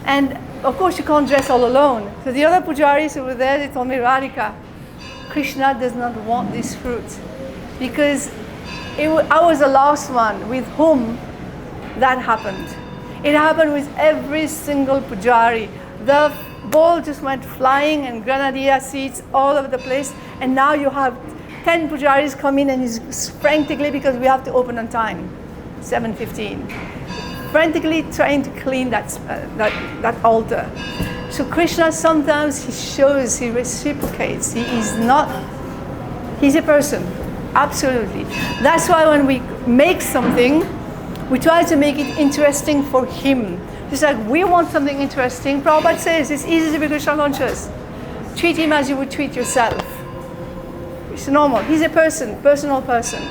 And of course you can't dress all alone. So the other pujaris who were there, they told me, Radhika, Krishna does not want this fruit. Because I was the last one with whom that happened. It happened with every single pujari. The bowl just went flying and granadilla seeds all over the place. And now you have 10 pujaris come in and he's frantically, because we have to open on time, 7:15. Frantically trying to clean that altar. So Krishna sometimes he reciprocates. He's a person, absolutely. That's why when we make something, we try to make it interesting for him. Just like we want something interesting, Prabhupada says it's easy to be Krishna conscious. Treat him as you would treat yourself. It's normal. He's a person, personal person.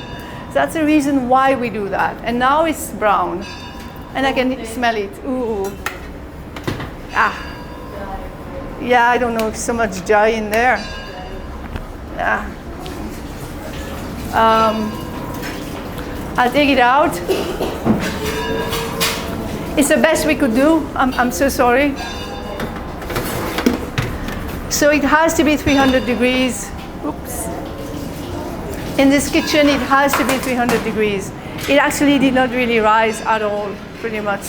So that's the reason why we do that. And now it's brown. And I can smell it. Ooh. Yeah, I don't know if so much joy in there. Yeah. I'll take it out. It's the best we could do. I'm so sorry. So it has to be 300 degrees. Oops. In this kitchen, it has to be 300 degrees. It actually did not really rise at all, pretty much.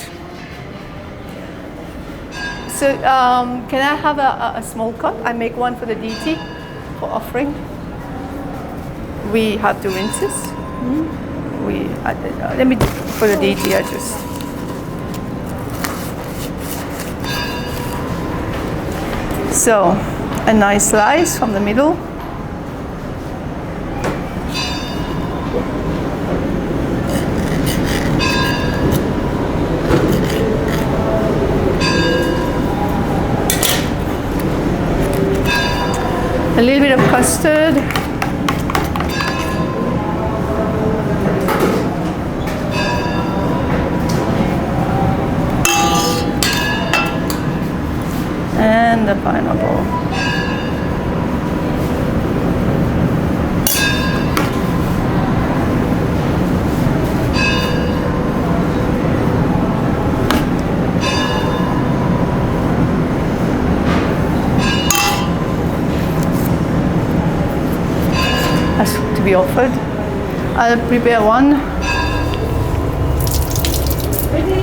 So can I have a small cup? I make one for the deity, for offering. We have to rinse this. Let me, for the deity, I just... So, a nice slice from the middle. A little bit of custard. And the pineapple. As to be offered. I'll prepare one. Maybe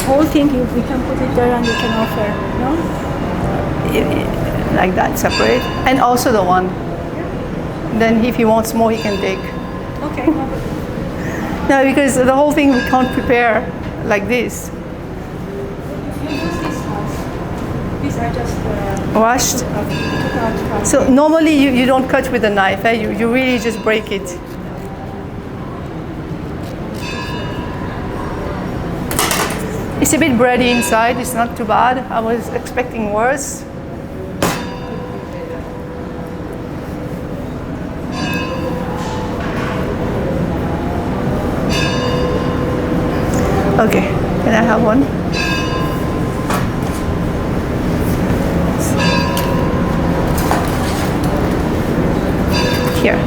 whole thing we can put it there and you can offer, no? Like that, separate. And also the one. Then if he wants more, he can take. Okay. No, because the whole thing we can't prepare like this. You use these ones. These are just Washed. took out from So normally you don't cut with a knife, eh? You really just break it. It's a bit bready inside, it's not too bad. I was expecting worse. Okay, can I have one? Here.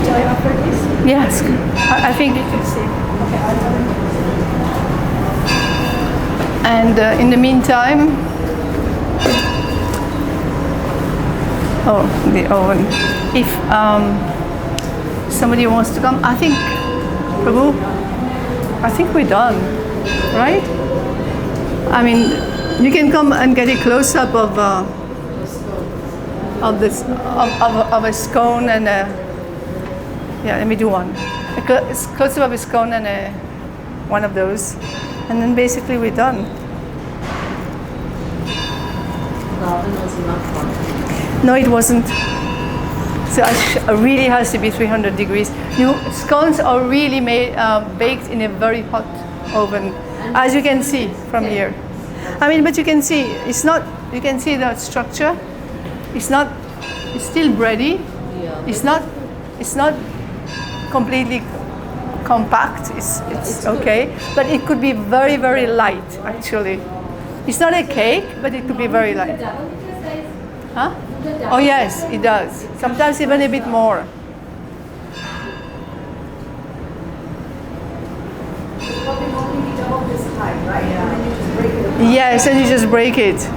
Do I offer this? Yes, I think. Let's see. Okay, I'll have it. And in the meantime, the oven. If somebody wants to come, I think, Prabhu, I think we're done, right? I mean, you can come and get a close-up of this of a scone and a, yeah. Let me do one. A close-up of a scone and one of those, and then basically we're done. The oven was not hot. No, it wasn't. So it really has to be 300 degrees. Scones are really made baked in a very hot oven, as you can see from here. I mean, but you can see it's not. You can see the structure. It's not. It's still bready. Yeah. It's not. It's not completely compact. It's okay, but it could be very, very light actually. It's not a cake, but it could be very light. Huh? Oh yes, it does. Sometimes even a bit more. Yes, and you just break it.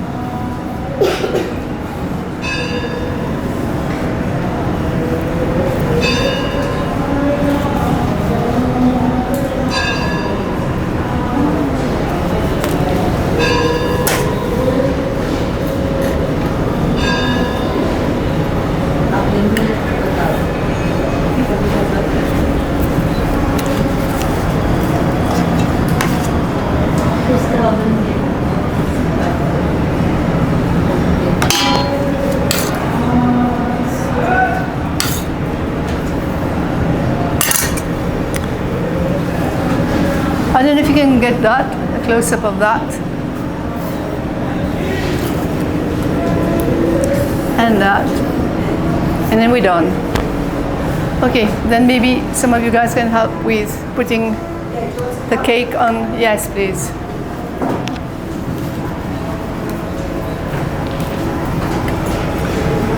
I don't know if you can get that, a close-up of that. And that. And then we're done. Okay, then maybe some of you guys can help with putting the cake on. Yes, please.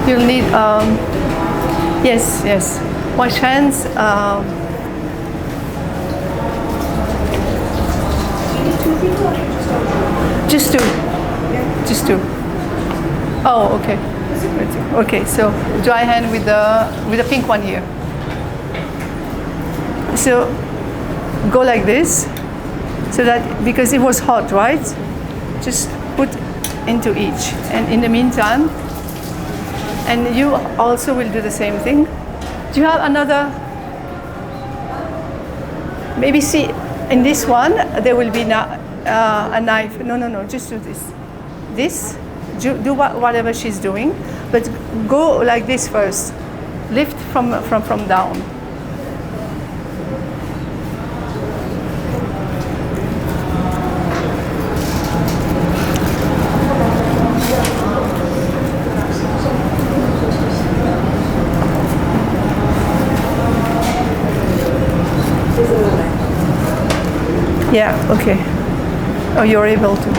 You'll need, yes. Wash hands. Just two. Oh, okay. Okay, so dry hand with the pink one here. So go like this, so that because it was hot, right? Just put into each, and in the meantime, and you also will do the same thing. Do you have another? Maybe see in this one there will be a knife. No. Just do this. This. Do whatever she's doing, but go like this first. Lift from down. Yeah, okay. Oh, you're able to.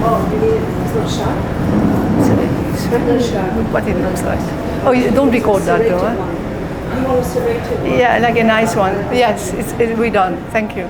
Oh, it's not sharp? It's what it looks like. Oh, you don't record that though, huh? You want a serrated one? Yeah, like a nice one. Yes, we're done. Thank you.